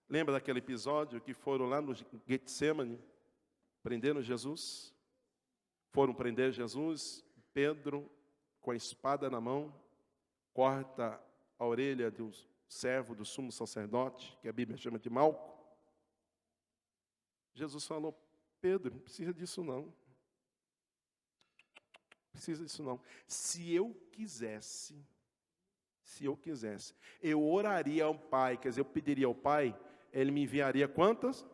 Speaker 1: Lembra daquele episódio que foram lá no Getsemane, prenderam Jesus? Foram prender Jesus, Pedro, com a espada na mão, corta a orelha do servo do sumo sacerdote, que a Bíblia chama de Malco. Jesus falou: Pedro, não precisa disso não. Precisa disso não. Se eu quisesse, eu oraria ao Pai, quer dizer, eu pediria ao Pai, Ele me enviaria quantas?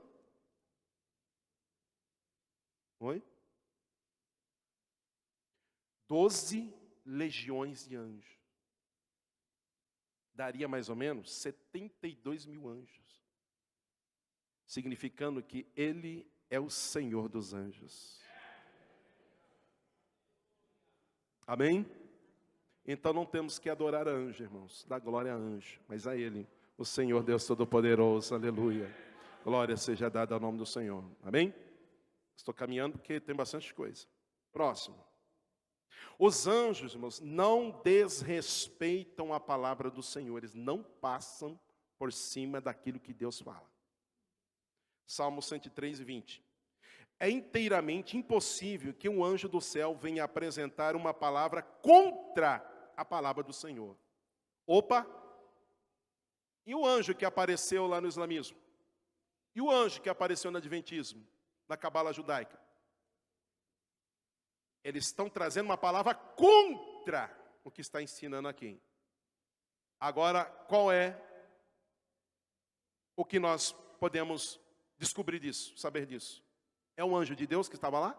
Speaker 1: Oi? 12 legiões de anjos. Daria mais ou menos 72 mil anjos. Significando que Ele é o Senhor dos anjos. Amém? Então não temos que adorar anjo, irmãos, dar glória a anjo, mas a Ele, o Senhor Deus Todo-Poderoso, aleluia. Glória seja dada ao nome do Senhor, amém? Estou caminhando porque tem bastante coisa. Próximo. Os anjos, irmãos, não desrespeitam a palavra do Senhor. Eles não passam por cima daquilo que Deus fala. Salmo 103, 20. É inteiramente impossível que um anjo do céu venha apresentar uma palavra contra a palavra do Senhor. Opa! E o anjo que apareceu lá no islamismo? E o anjo que apareceu no adventismo? Na cabala judaica? Eles estão trazendo uma palavra contra o que está ensinando aqui. Agora, qual é o que nós podemos descobrir disso, saber disso? É um anjo de Deus que estava lá?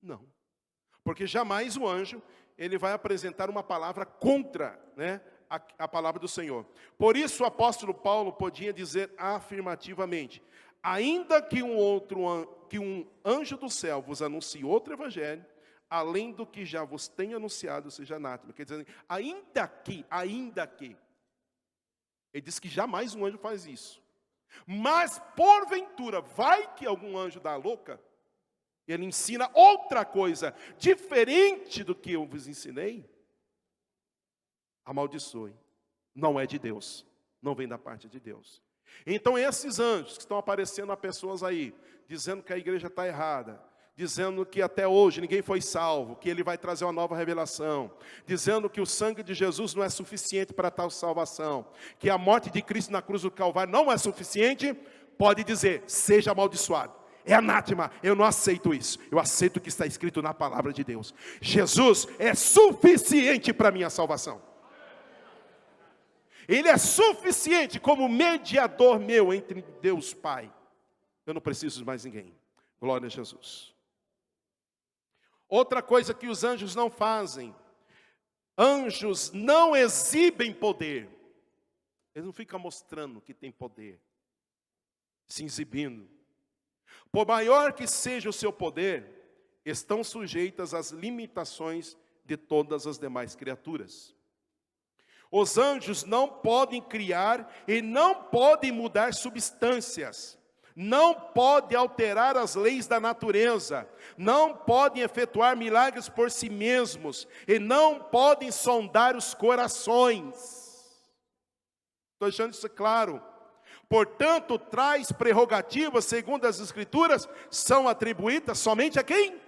Speaker 1: Não. Porque jamais o anjo, ele vai apresentar uma palavra contra, né, a palavra do Senhor. Por isso o apóstolo Paulo podia dizer afirmativamente: ainda que um anjo do céu vos anuncie outro evangelho, além do que já vos tenho anunciado, seja anátema. Quer dizer, ainda que. Ele diz que jamais um anjo faz isso. Mas, porventura, vai que algum anjo dá louca, ele ensina outra coisa, diferente do que eu vos ensinei, amaldiçoe. Não é de Deus, não vem da parte de Deus. Então esses anjos que estão aparecendo a pessoas aí, dizendo que a igreja está errada, dizendo que até hoje ninguém foi salvo, que ele vai trazer uma nova revelação, dizendo que o sangue de Jesus não é suficiente para tal salvação, que a morte de Cristo na cruz do Calvário não é suficiente, pode dizer: seja amaldiçoado, é anátema, eu não aceito isso, eu aceito o que está escrito na palavra de Deus. Jesus é suficiente para a minha salvação. Ele é suficiente como mediador meu entre Deus Pai. Eu não preciso de mais ninguém. Glória a Jesus. Outra coisa que os anjos não fazem: anjos não exibem poder. Eles não ficam mostrando que tem poder, se exibindo. Por maior que seja o seu poder, estão sujeitas às limitações de todas as demais criaturas. Os anjos não podem criar e não podem mudar substâncias, não podem alterar as leis da natureza, não podem efetuar milagres por si mesmos e não podem sondar os corações. Estou deixando isso claro. Portanto, tais prerrogativas, segundo as Escrituras, são atribuídas somente a quem?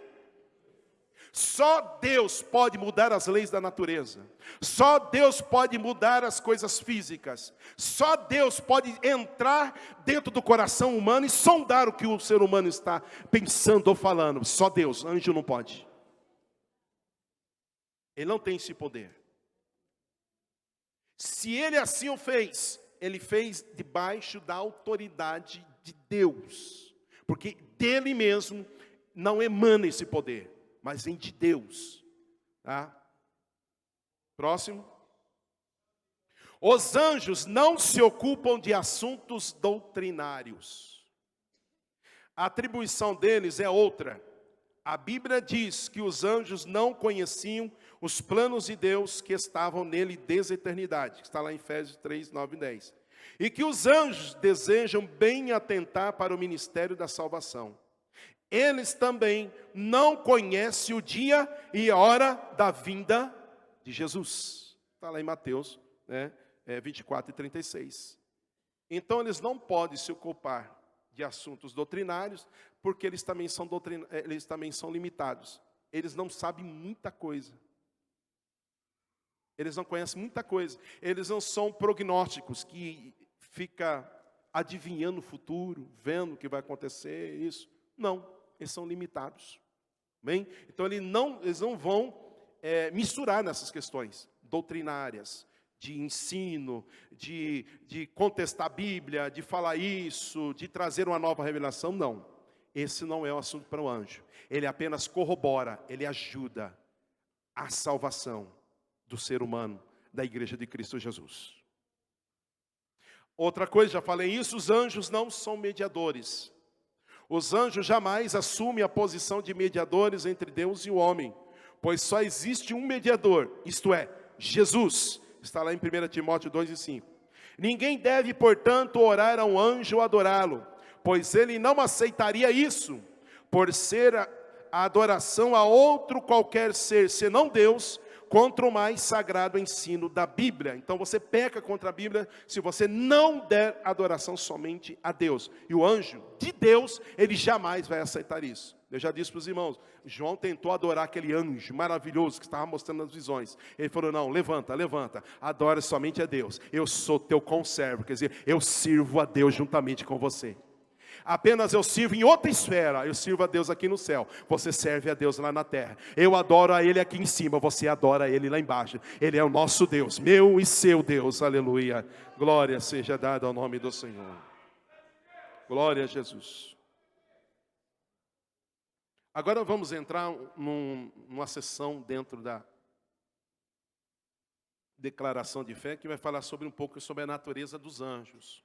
Speaker 1: Só Deus pode mudar as leis da natureza. Só Deus pode mudar as coisas físicas. Só Deus pode entrar dentro do coração humano e sondar o que o ser humano está pensando ou falando. Só Deus, anjo não pode. Ele não tem esse poder. Se ele assim o fez, ele fez debaixo da autoridade de Deus. Porque dele mesmo não emana esse poder, mas vem de Deus. Tá? Próximo. Os anjos não se ocupam de assuntos doutrinários. A atribuição deles é outra. A Bíblia diz que os anjos não conheciam os planos de Deus que estavam nele desde a eternidade. Que está lá em Efésios 3, 9 e 10. E que os anjos desejam bem atentar para o ministério da salvação. Eles também não conhecem o dia e a hora da vinda de Jesus. Está lá em Mateus 24 e 36. Então eles não podem se ocupar de assuntos doutrinários, porque eles também são limitados. Eles não sabem muita coisa. Eles não conhecem muita coisa. Eles não são prognósticos, que fica adivinhando o futuro, vendo o que vai acontecer, isso. Não, eles são limitados. Bem? Então eles não vão misturar nessas questões doutrinárias, de ensino, de contestar a Bíblia, de falar isso, de trazer uma nova revelação, não. Esse não é o assunto para o anjo. Ele apenas corrobora, ele ajuda a salvação do ser humano, da igreja de Cristo Jesus. Outra coisa, já falei isso, os anjos não são mediadores. Os anjos jamais assumem a posição de mediadores entre Deus e o homem, pois só existe um mediador, isto é, Jesus. Está lá em 1 Timóteo 2 e 5. Ninguém deve, portanto, orar a um anjo ou adorá-lo, pois ele não aceitaria isso, por ser a adoração a outro qualquer ser, senão Deus, contra o mais sagrado ensino da Bíblia. Então você peca contra a Bíblia se você não der adoração somente a Deus. E o anjo de Deus, ele jamais vai aceitar isso. Eu já disse para os irmãos, João tentou adorar aquele anjo maravilhoso que estava mostrando as visões. Ele falou, não, levanta, adora somente a Deus. Eu sou teu conservo, quer dizer, eu sirvo a Deus juntamente com você. Apenas eu sirvo em outra esfera, eu sirvo a Deus aqui no céu, você serve a Deus lá na terra. Eu adoro a Ele aqui em cima, você adora a Ele lá embaixo. Ele é o nosso Deus, meu e seu Deus, aleluia. Glória seja dada ao nome do Senhor. Glória a Jesus. Agora vamos entrar numa sessão dentro da declaração de fé, que vai falar um pouco sobre a natureza dos anjos.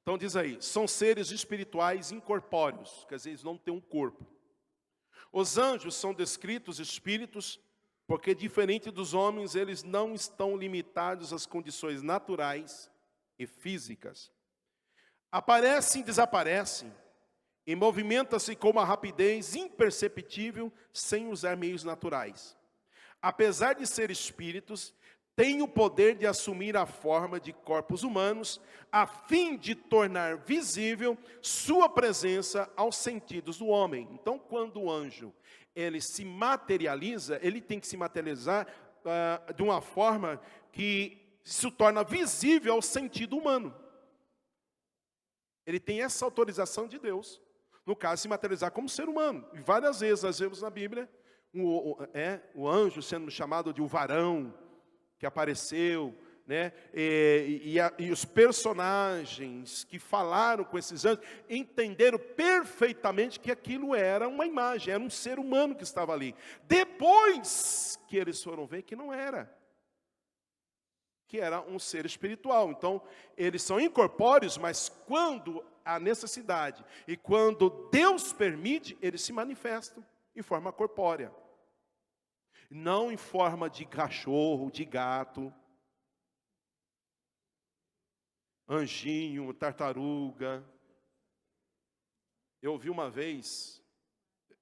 Speaker 1: Então diz aí, são seres espirituais incorpóreos, quer dizer, eles não têm um corpo. Os anjos são descritos espíritos, porque diferente dos homens, eles não estão limitados às condições naturais e físicas. Aparecem e desaparecem, e movimentam-se com uma rapidez imperceptível, sem usar meios naturais. Apesar de ser espíritos, tem o poder de assumir a forma de corpos humanos, a fim de tornar visível sua presença aos sentidos do homem. Então, quando o anjo ele se materializa, ele tem que se materializar de uma forma que se torna visível ao sentido humano. Ele tem essa autorização de Deus, no caso, se materializar como ser humano. E várias vezes nós vemos na Bíblia o anjo sendo chamado de o varão, que apareceu, né? E os personagens que falaram com esses anjos entenderam perfeitamente que aquilo era uma imagem, era um ser humano que estava ali. Depois que eles foram ver que não era, que era um ser espiritual. Então, eles são incorpóreos, mas quando há necessidade e quando Deus permite, eles se manifestam em forma corpórea. Não em forma de cachorro, de gato, anjinho, tartaruga. Eu ouvi uma vez,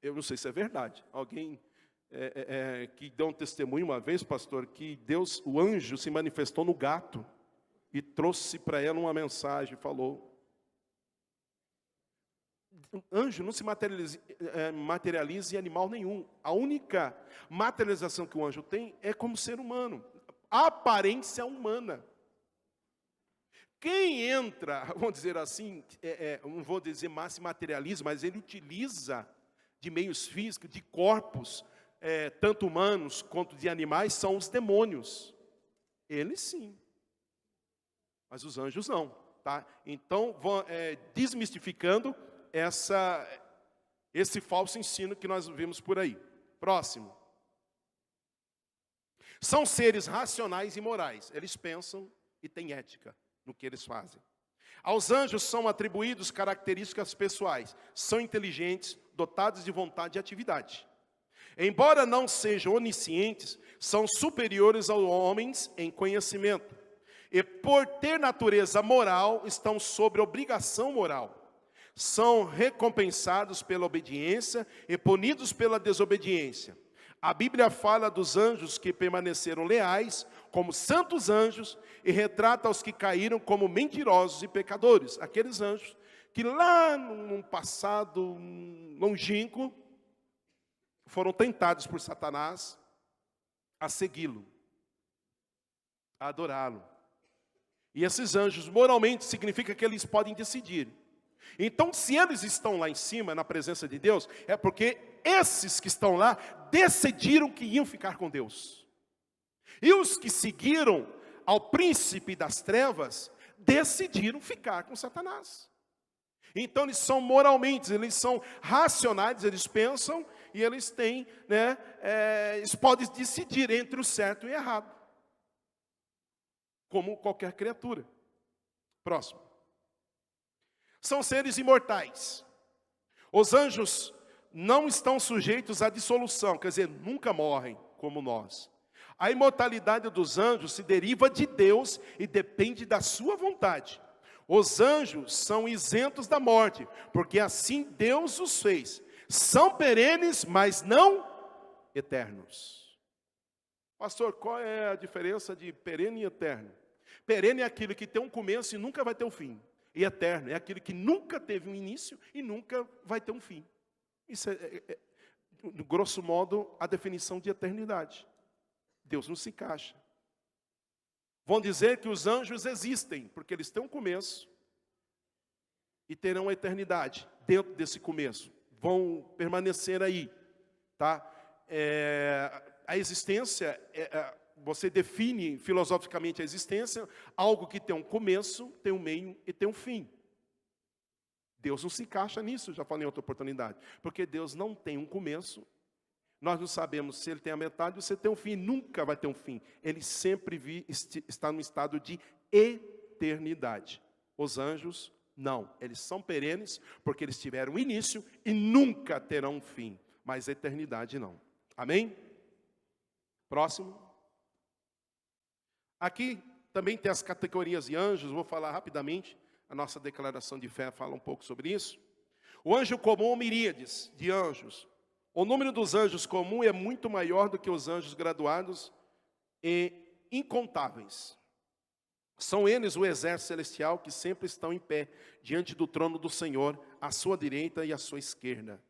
Speaker 1: eu não sei se é verdade, alguém que deu um testemunho uma vez, pastor, que Deus, o anjo se manifestou no gato e trouxe para ela uma mensagem, falou. Anjo não se materializa em animal nenhum. A única materialização que o anjo tem é como ser humano. Aparência humana. Quem entra, vamos dizer assim, não vou dizer se materializa, mas ele utiliza de meios físicos, de corpos, tanto humanos quanto de animais, são os demônios. Eles sim. Mas os anjos não. Tá? Então, desmistificando esse falso ensino que nós vimos por aí. Próximo. São seres racionais e morais. Eles pensam e têm ética no que eles fazem. Aos anjos são atribuídos características pessoais. São inteligentes, dotados de vontade e atividade. Embora não sejam oniscientes, são superiores aos homens em conhecimento. E por ter natureza moral, estão sob obrigação moral. São recompensados pela obediência e punidos pela desobediência. A Bíblia fala dos anjos que permaneceram leais, como santos anjos, e retrata os que caíram como mentirosos e pecadores. Aqueles anjos que lá num passado longínquo, foram tentados por Satanás a segui-lo, a adorá-lo. E esses anjos, moralmente, significa que eles podem decidir. Então, se eles estão lá em cima, na presença de Deus, é porque esses que estão lá decidiram que iam ficar com Deus. E os que seguiram ao príncipe das trevas, decidiram ficar com Satanás. Então, eles são moralmente, eles são racionais, eles pensam e eles têm, eles podem decidir entre o certo e o errado. Como qualquer criatura. Próximo. São seres imortais. Os anjos não estão sujeitos à dissolução, quer dizer, nunca morrem como nós. A imortalidade dos anjos se deriva de Deus e depende da sua vontade. Os anjos são isentos da morte, porque assim Deus os fez. São perenes, mas não eternos. Pastor, qual é a diferença de perene e eterno? Perene é aquilo que tem um começo e nunca vai ter um fim. E eterno é aquilo que nunca teve um início e nunca vai ter um fim. Isso é grosso modo, a definição de eternidade. Deus não se encaixa. Vão dizer que os anjos existem, porque eles têm um começo e terão a eternidade dentro desse começo. Vão permanecer aí, tá? A existência, você define filosoficamente a existência, algo que tem um começo, tem um meio e tem um fim. Deus não se encaixa nisso, já falei em outra oportunidade, porque Deus não tem um começo. Nós não sabemos se ele tem a metade ou se tem um fim. Nunca vai ter um fim. Ele sempre está no estado de eternidade. Os anjos, não. Eles são perenes, porque eles tiveram um início e nunca terão um fim. Mas a eternidade não. Amém? Próximo. Aqui também tem as categorias de anjos. Vou falar rapidamente. A nossa declaração de fé fala um pouco sobre isso. O anjo comum, miríades de anjos. O número dos anjos comum é muito maior do que os anjos graduados e incontáveis. São eles o exército celestial que sempre estão em pé diante do trono do Senhor, à sua direita e à sua esquerda.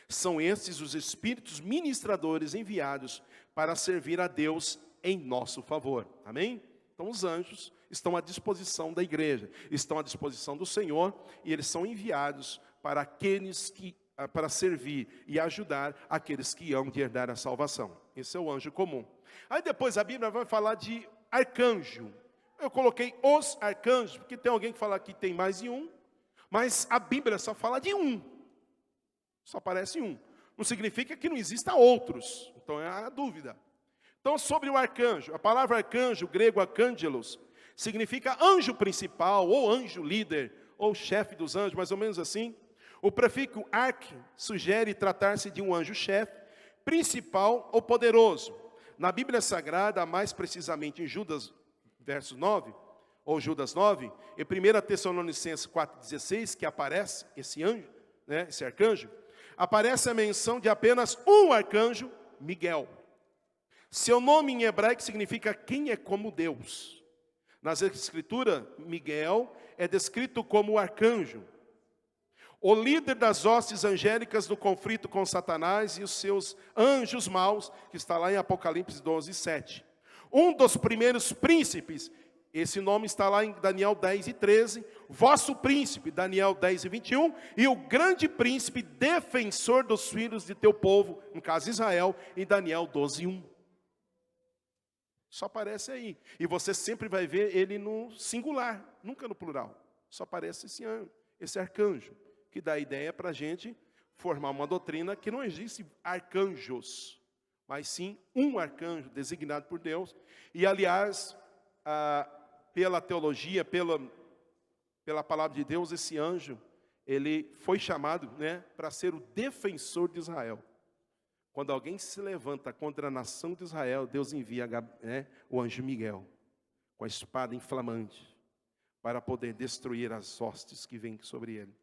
Speaker 1: São estes os espíritos ministradores enviados para servir a Deus em nosso favor. Amém? Então os anjos estão à disposição da igreja, estão à disposição do Senhor e eles são enviados para aqueles que para servir e ajudar aqueles que hão de herdar a salvação. Esse é o anjo comum. Aí depois a Bíblia vai falar de arcanjo. Eu coloquei os arcanjos, porque tem alguém que fala que tem mais de um, mas a Bíblia só fala de um. Só aparece um. Não significa que não existam outros. Então é a dúvida. Então sobre o arcanjo, a palavra arcanjo, grego arcângelos, significa anjo principal, ou anjo líder, ou chefe dos anjos, mais ou menos assim. O prefixo arque sugere tratar-se de um anjo-chefe, principal ou poderoso. Na Bíblia Sagrada, mais precisamente em Judas, verso 9, ou Judas 9, em 1 Tessalonicenses 4,16, que aparece esse anjo, né, esse arcanjo, aparece a menção de apenas um arcanjo, Miguel. Seu nome em hebraico significa quem é como Deus. Nas Escrituras, Miguel é descrito como arcanjo, o líder das hostes angélicas no conflito com Satanás e os seus anjos maus, que está lá em Apocalipse 12, 7. Um dos primeiros príncipes, esse nome está lá em Daniel 10 e 13, vosso príncipe, Daniel 10 e 21, e o grande príncipe defensor dos filhos de teu povo, no caso Israel, em Daniel 12, 1. Só aparece aí. E você sempre vai ver ele no singular, nunca no plural. Só aparece esse arcanjo, que dá a ideia para a gente formar uma doutrina que não existe arcanjos, mas sim um arcanjo designado por Deus. E, aliás, pela teologia, pela palavra de Deus, esse anjo, ele foi chamado, né, para ser o defensor de Israel. Quando alguém se levanta contra a nação de Israel, Deus envia, né, o anjo Miguel, com a espada inflamante, para poder destruir as hostes que vêm sobre ele.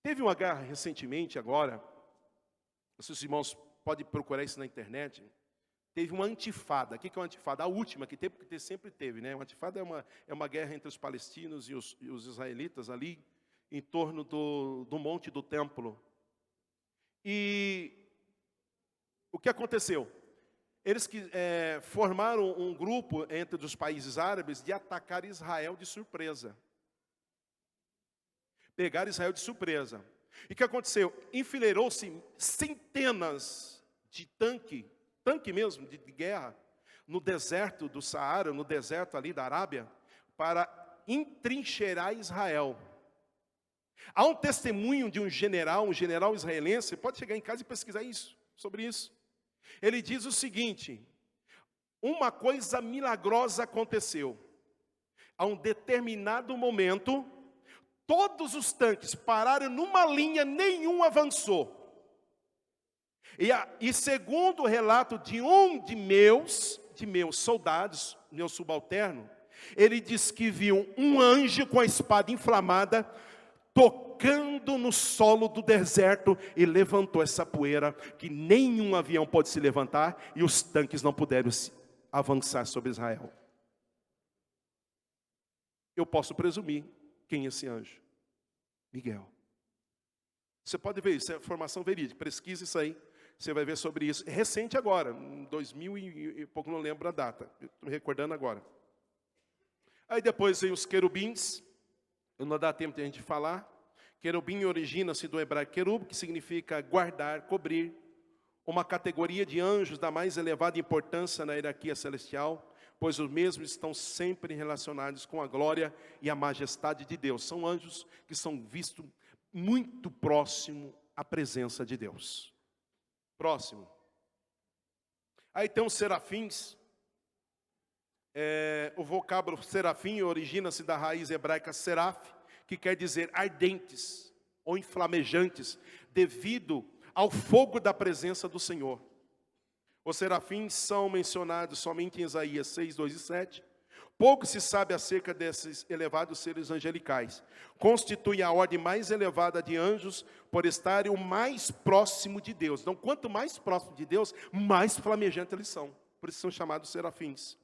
Speaker 1: Teve uma guerra recentemente agora, os irmãos podem procurar isso na internet. Teve uma antifada. O que é uma antifada? A última que teve, porque sempre teve, né? Uma antifada é uma guerra entre os palestinos e os israelitas ali, em torno do monte do templo. E o que aconteceu? Eles formaram um grupo entre os países árabes de atacar Israel de surpresa. Pegaram Israel de surpresa. E o que aconteceu? Enfileirou-se centenas de tanque mesmo, de guerra, no deserto do Saara, no deserto ali da Arábia, para entrincheirar Israel. Há um testemunho de um general israelense, você pode chegar em casa e pesquisar sobre isso. Ele diz o seguinte: uma coisa milagrosa aconteceu. A um determinado momento, todos os tanques pararam numa linha, nenhum avançou. E segundo o relato de um de meus soldados, meu subalterno, ele diz que viu um anjo com a espada inflamada, tocando no solo do deserto, e levantou essa poeira, que nenhum avião pode se levantar, e os tanques não puderam avançar sobre Israel. Eu posso presumir quem é esse anjo: Miguel. Você pode ver, isso é informação verídica, pesquisa isso aí, você vai ver sobre isso. É recente agora, em 2000 e pouco, não lembro a data, estou me recordando agora. Aí depois vem os querubins, não dá tempo de a gente falar. Querubim origina-se do hebraico querub, que significa guardar, cobrir, uma categoria de anjos da mais elevada importância na hierarquia celestial, pois os mesmos estão sempre relacionados com a glória e a majestade de Deus. São anjos que são vistos muito próximo à presença de Deus. Próximo. Aí tem os serafins. O vocábulo serafim origina-se da raiz hebraica seraf, que quer dizer ardentes ou inflamejantes, devido ao fogo da presença do Senhor. Os serafins são mencionados somente em Isaías 6, 2 e 7. Pouco se sabe acerca desses elevados seres angelicais. Constituem a ordem mais elevada de anjos por estarem o mais próximo de Deus. Então, quanto mais próximo de Deus, mais flamejantes eles são. Por isso são chamados serafins.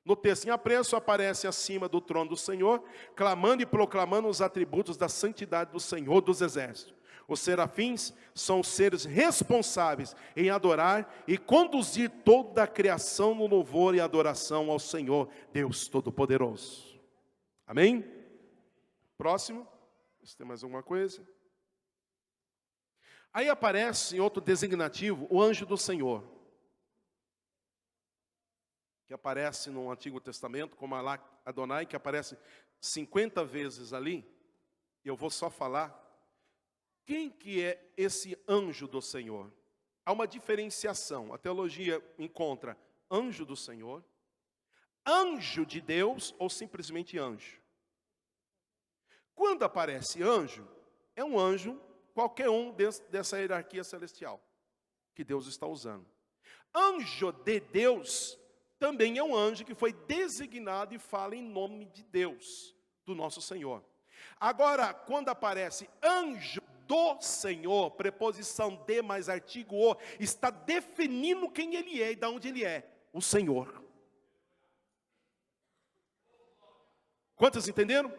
Speaker 1: No texto em apreço, aparece acima do trono do Senhor, clamando e proclamando os atributos da santidade do Senhor dos exércitos. Os serafins são os seres responsáveis em adorar e conduzir toda a criação no louvor e adoração ao Senhor, Deus Todo-Poderoso. Amém? Próximo. Se tem mais alguma coisa. Aí aparece em outro designativo o anjo do Senhor, que aparece no Antigo Testamento, como Malak Adonai, que aparece 50 vezes ali. Eu vou só falar. Quem que é esse anjo do Senhor? Há uma diferenciação. A teologia encontra anjo do Senhor, anjo de Deus ou simplesmente anjo. Quando aparece anjo, é um anjo, qualquer um dessa hierarquia celestial que Deus está usando. Anjo de Deus também é um anjo que foi designado e fala em nome de Deus, do nosso Senhor. Agora, quando aparece anjo do Senhor, preposição de mais artigo o, está definindo quem ele é e de onde ele é, o Senhor. Quantos entenderam?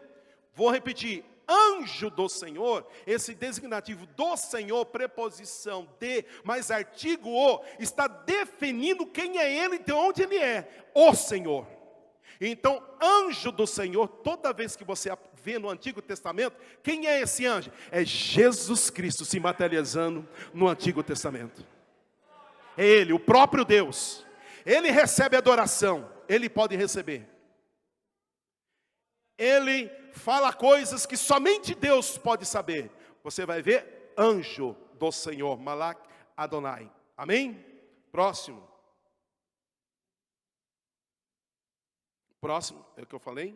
Speaker 1: Vou repetir, anjo do Senhor, esse designativo do Senhor, preposição de mais artigo o, está definindo quem é ele e de onde ele é, o Senhor. Então, anjo do Senhor, toda vez que você vê no Antigo Testamento, quem é esse anjo? É Jesus Cristo se materializando no Antigo Testamento. É Ele, o próprio Deus. Ele recebe adoração, Ele pode receber. Ele fala coisas que somente Deus pode saber. Você vai ver anjo do Senhor, Malak Adonai. Amém? Próximo. Próximo, é o que eu falei.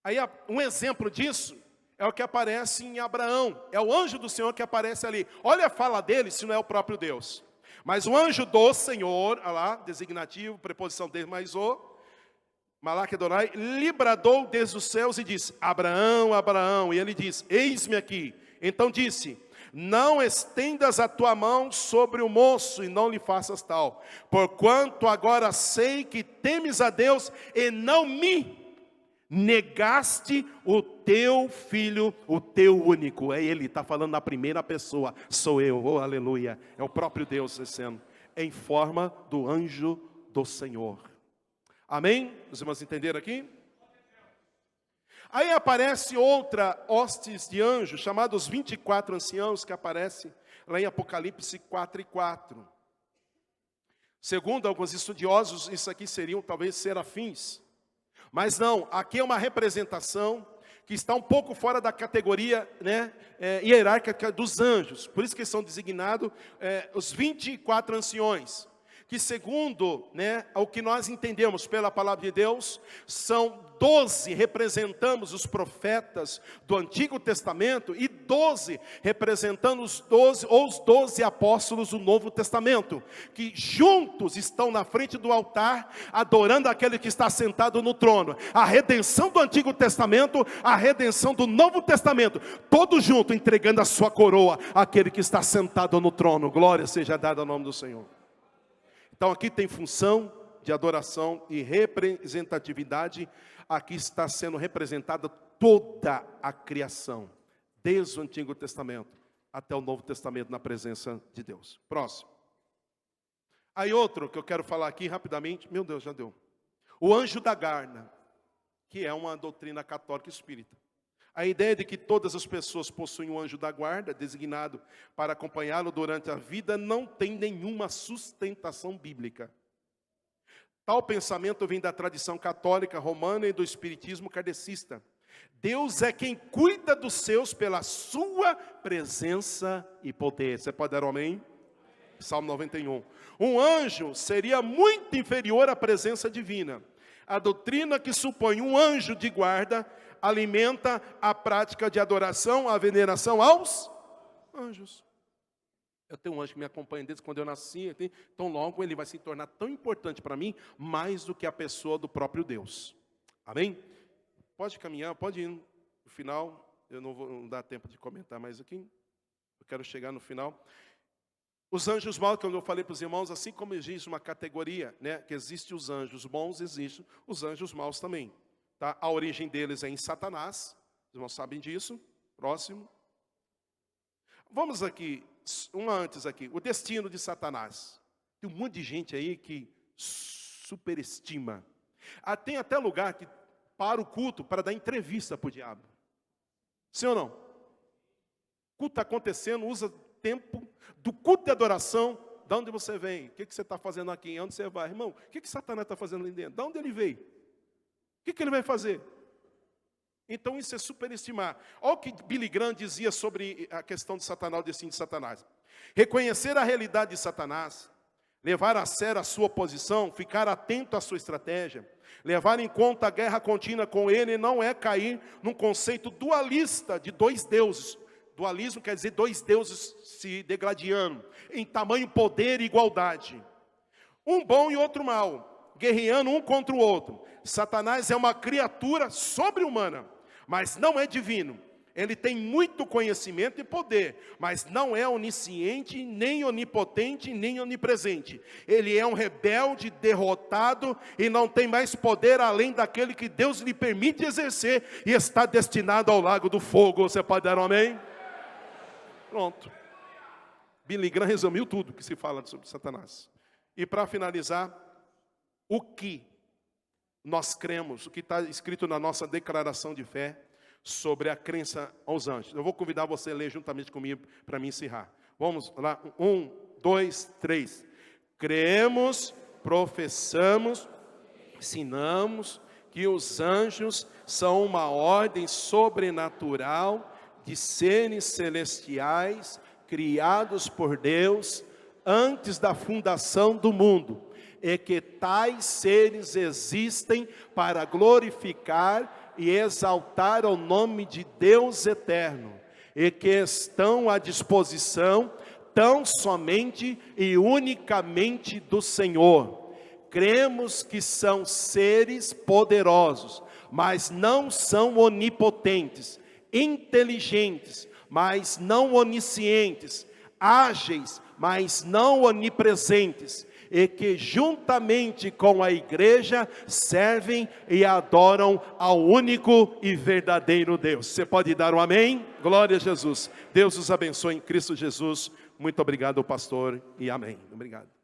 Speaker 1: Aí um exemplo disso é o que aparece em Abraão. É o anjo do Senhor que aparece ali. Olha a fala dele, se não é o próprio Deus. Mas o anjo do Senhor, olha lá, designativo, preposição dele mais o, Malak Adonai, lhe bradou desde os céus e disse: Abraão, Abraão. E ele diz: eis-me aqui. Então disse: não estendas a tua mão sobre o moço e não lhe faças tal, porquanto agora sei que temes a Deus e não me negaste o teu filho, o teu único. É ele, está falando na primeira pessoa, sou eu, oh aleluia, é o próprio Deus descendo, em forma do anjo do Senhor. Amém? Os irmãos entenderam aqui? Aí aparece outra hostes de anjos, chamados 24 anciãos, que aparece lá em Apocalipse 4:4. Segundo alguns estudiosos, isso aqui seriam talvez serafins. Mas não, aqui é uma representação que está um pouco fora da categoria hierárquica dos anjos. Por isso que são designados os 24 anciões. que segundo, o que nós entendemos pela palavra de Deus, são 12, representamos os profetas do Antigo Testamento, e 12 representando os 12 apóstolos do Novo Testamento, que juntos estão na frente do altar, adorando aquele que está sentado no trono. A redenção do Antigo Testamento, a redenção do Novo Testamento, todos juntos entregando a sua coroa àquele que está sentado no trono. Glória seja dada ao nome do Senhor. Então aqui tem função de adoração e representatividade. Aqui está sendo representada toda a criação, desde o Antigo Testamento até o Novo Testamento, na presença de Deus. Próximo. Aí outro que eu quero falar aqui rapidamente, meu Deus, já deu. O anjo da guarda, que é uma doutrina católica espírita. A ideia de que todas as pessoas possuem um anjo da guarda, designado para acompanhá-lo durante a vida, não tem nenhuma sustentação bíblica. Tal pensamento vem da tradição católica romana e do espiritismo kardecista. Deus é quem cuida dos seus pela sua presença e poder. Você pode dar um amém? Salmo 91. Um anjo seria muito inferior à presença divina. A doutrina que supõe um anjo de guarda alimenta a prática de adoração, a veneração aos anjos. Eu tenho um anjo que me acompanha desde quando eu nasci, então logo ele vai se tornar tão importante para mim, mais do que a pessoa do próprio Deus. Amém? Pode caminhar, pode ir no final, eu não vou dar tempo de comentar mais aqui, eu quero chegar no final. Os anjos maus, como eu falei para os irmãos, assim como existe uma categoria, que existe os anjos bons, existem os anjos maus também. Tá? A origem deles é em Satanás, os irmãos sabem disso. Próximo. Vamos aqui, antes aqui, o destino de Satanás. Tem um monte de gente aí que superestima. Tem até lugar que para o culto para dar entrevista para o diabo. Sim ou não? O culto está acontecendo, usa tempo do culto de adoração. De onde você vem? O que você está fazendo aqui? Onde você vai? Irmão, o que Satanás está fazendo ali dentro? De onde ele veio? O que ele vai fazer? Então isso é superestimar. Olha o que Billy Graham dizia sobre a questão de Satanás, o destino de Satanás. Reconhecer a realidade de Satanás, levar a sério a sua posição, ficar atento à sua estratégia, levar em conta a guerra contínua com ele, não é cair num conceito dualista de dois deuses. Dualismo quer dizer dois deuses se degladiando, em tamanho, poder e igualdade. Um bom e outro mau, guerreando um contra o outro. Satanás é uma criatura sobre-humana, mas não é divino. Ele tem muito conhecimento e poder, mas não é onisciente, nem onipotente, nem onipresente. Ele é um rebelde, derrotado, e não tem mais poder além daquele que Deus lhe permite exercer, e está destinado ao lago do fogo. Você pode dar um amém? Pronto. Billy Graham resumiu tudo que se fala sobre Satanás. E para finalizar, o que nós cremos, o que está escrito na nossa declaração de fé sobre a crença aos anjos. Eu vou convidar você a ler juntamente comigo para me encerrar. Vamos lá, 1, 2, 3. Cremos, professamos, ensinamos que os anjos são uma ordem sobrenatural de seres celestiais criados por Deus antes da fundação do mundo, e que tais seres existem para glorificar e exaltar o nome de Deus eterno, e que estão à disposição tão somente e unicamente do Senhor. Cremos que são seres poderosos, mas não são onipotentes, inteligentes, mas não oniscientes, ágeis, mas não onipresentes, e que juntamente com a igreja servem e adoram ao único e verdadeiro Deus. Você pode dar um amém? Glória a Jesus. Deus os abençoe em Cristo Jesus. Muito obrigado, pastor, e amém. Obrigado.